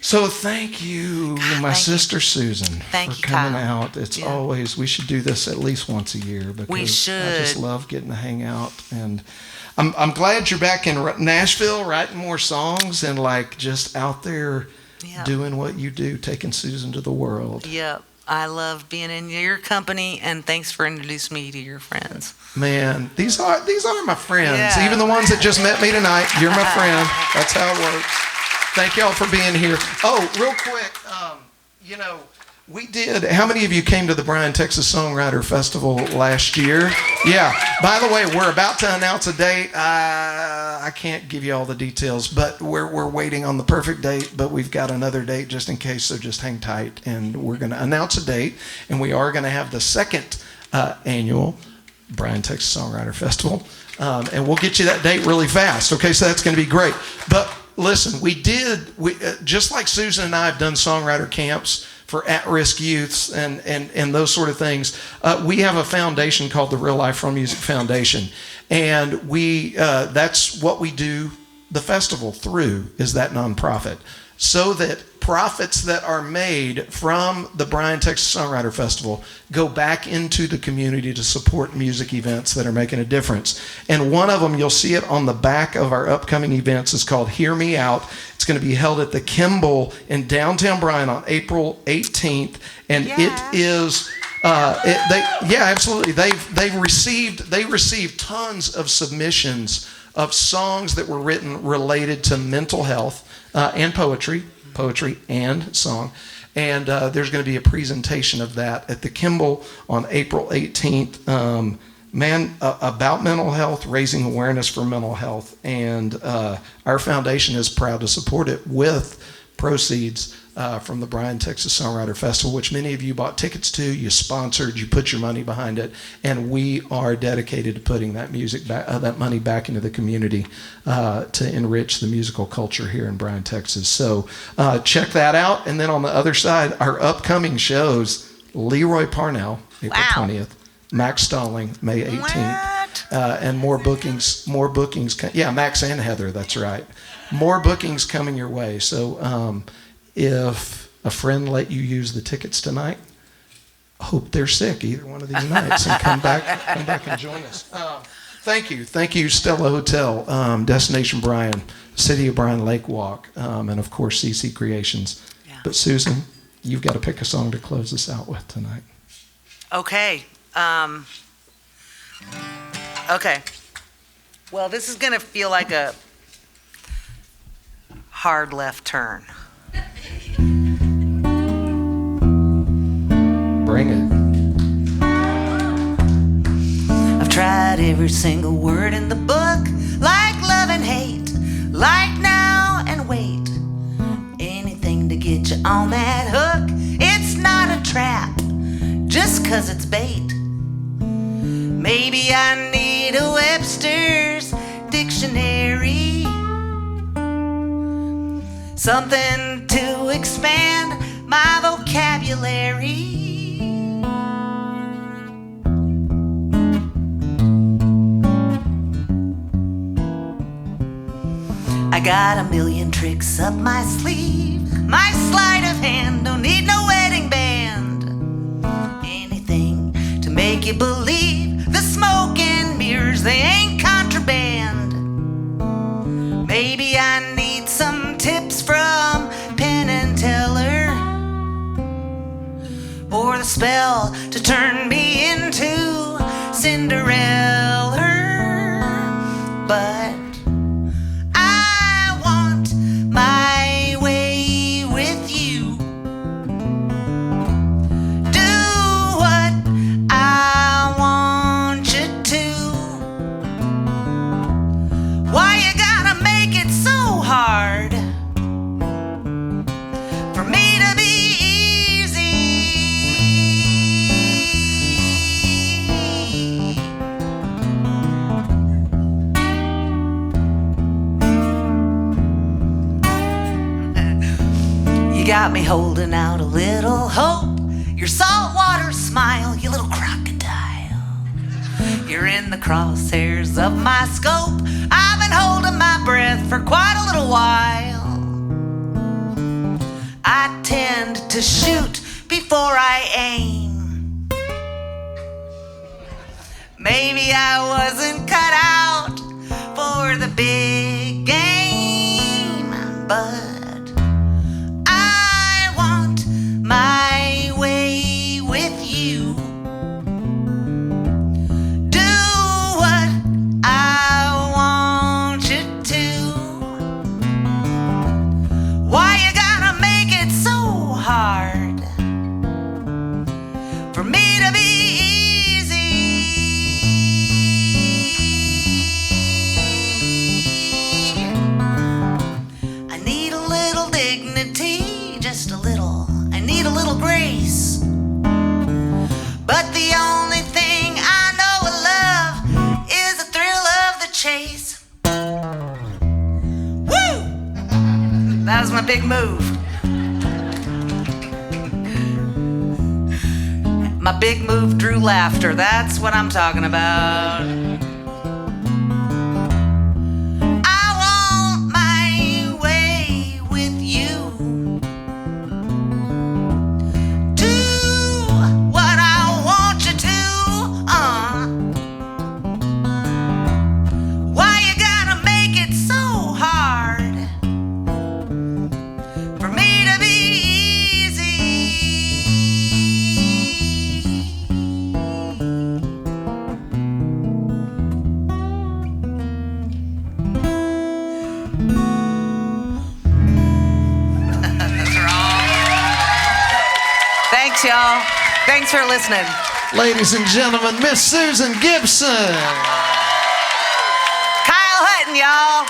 So thank you, my sister Susan, Thank for you, coming Kyle. out. It's always, we should do this at least once a year because We I should. just love getting to hang out. And I'm glad you're back in Nashville writing more songs and like just out there doing what you do, taking Susan to the world. Yep. I love being in your company, and thanks for introducing me to your friends. Man, these are my friends. Yeah. Even the ones that just met me tonight. You're my friend. That's how it works. Thank y'all for being here. Oh, real quick, we did. How many of you came to the Bryan, Texas Songwriter Festival last year? Yeah. By the way, we're about to announce a date. I can't give you all the details, but we're waiting on the perfect date. But we've got another date just in case, so just hang tight. And we're going to announce a date, and we are going to have the second annual Bryan, Texas Songwriter Festival, and we'll get you that date really fast. Okay, so that's going to be great. But listen, we just like Susan and I have done songwriter camps for at-risk youths and those sort of things. We have a foundation called the Real Life From Music Foundation, and that's what we do the festival through, is that nonprofit, so that profits that are made from the Bryan, Texas Songwriter Festival go back into the community to support music events that are making a difference. And one of them, you'll see it on the back of our upcoming events, is called Hear Me Out. It's going to be held at the Kimball in downtown Bryan on April 18th. And it is, absolutely. They received tons of submissions of songs that were written related to mental health and poetry and song. And there's going to be a presentation of that at the Kimball on April 18th. About mental health, raising awareness for mental health. And our foundation is proud to support it with proceeds from the Bryan, Texas Songwriter Festival, which many of you bought tickets to, you sponsored, you put your money behind it, and we are dedicated to putting that that money back into the community to enrich the musical culture here in Bryan, Texas. So check that out. And then on the other side, our upcoming shows: Leroy Parnell, April 20th, Max Stalling, May 18th, and more bookings. Yeah, Max and Heather, that's right. More bookings coming your way. So if a friend let you use the tickets tonight, hope they're sick either one of these nights, and come back and join us. Thank you, Stella Hotel, Destination Bryan, City of Bryan Lake Walk, and of course CC Creations. Yeah. But Susan, you've got to pick a song to close us out with tonight. Okay. Okay. Well, this is going to feel like a hard left turn. Bring it. I've tried every single word in the book, like love and hate, like now and wait. Anything to get you on that hook. It's not a trap, just 'cause it's bait. Maybe I need a Webster's dictionary, something to expand my vocabulary. I got a million tricks up my sleeve, my sleight of hand, don't need no wedding band. Anything to make you believe the smoke and mirrors, they ain't contraband. Maybe I need some tips from Penn and Teller, or the spell to turn me into Cinderella. But I want my way with you. Do what I want you to. Why you gotta make it so hard for me to be easy? You got me holding out a little hope, your saltwater smile, you little crocodile. You're in the crosshairs of my scope. I've been holding my breath for quite a little while. I tend to shoot before I aim. Maybe I wasn't cut out for the big game, but I want my way with you. Do what I want you to. Why you gotta make it so hard for me to be easy? I need a little dignity, just a little. I need a little grace. But the only thing I know of love is the thrill of the chase. Woo! That was my big move. My big move drew laughter. That's what I'm talking about. I want my way with you. Do what I want you to. Why you gotta make it so hard for me to be easy? That's wrong. Thanks, y'all. Thanks for listening. Ladies and gentlemen, Miss Susan Gibson. Kyle Hutton, y'all.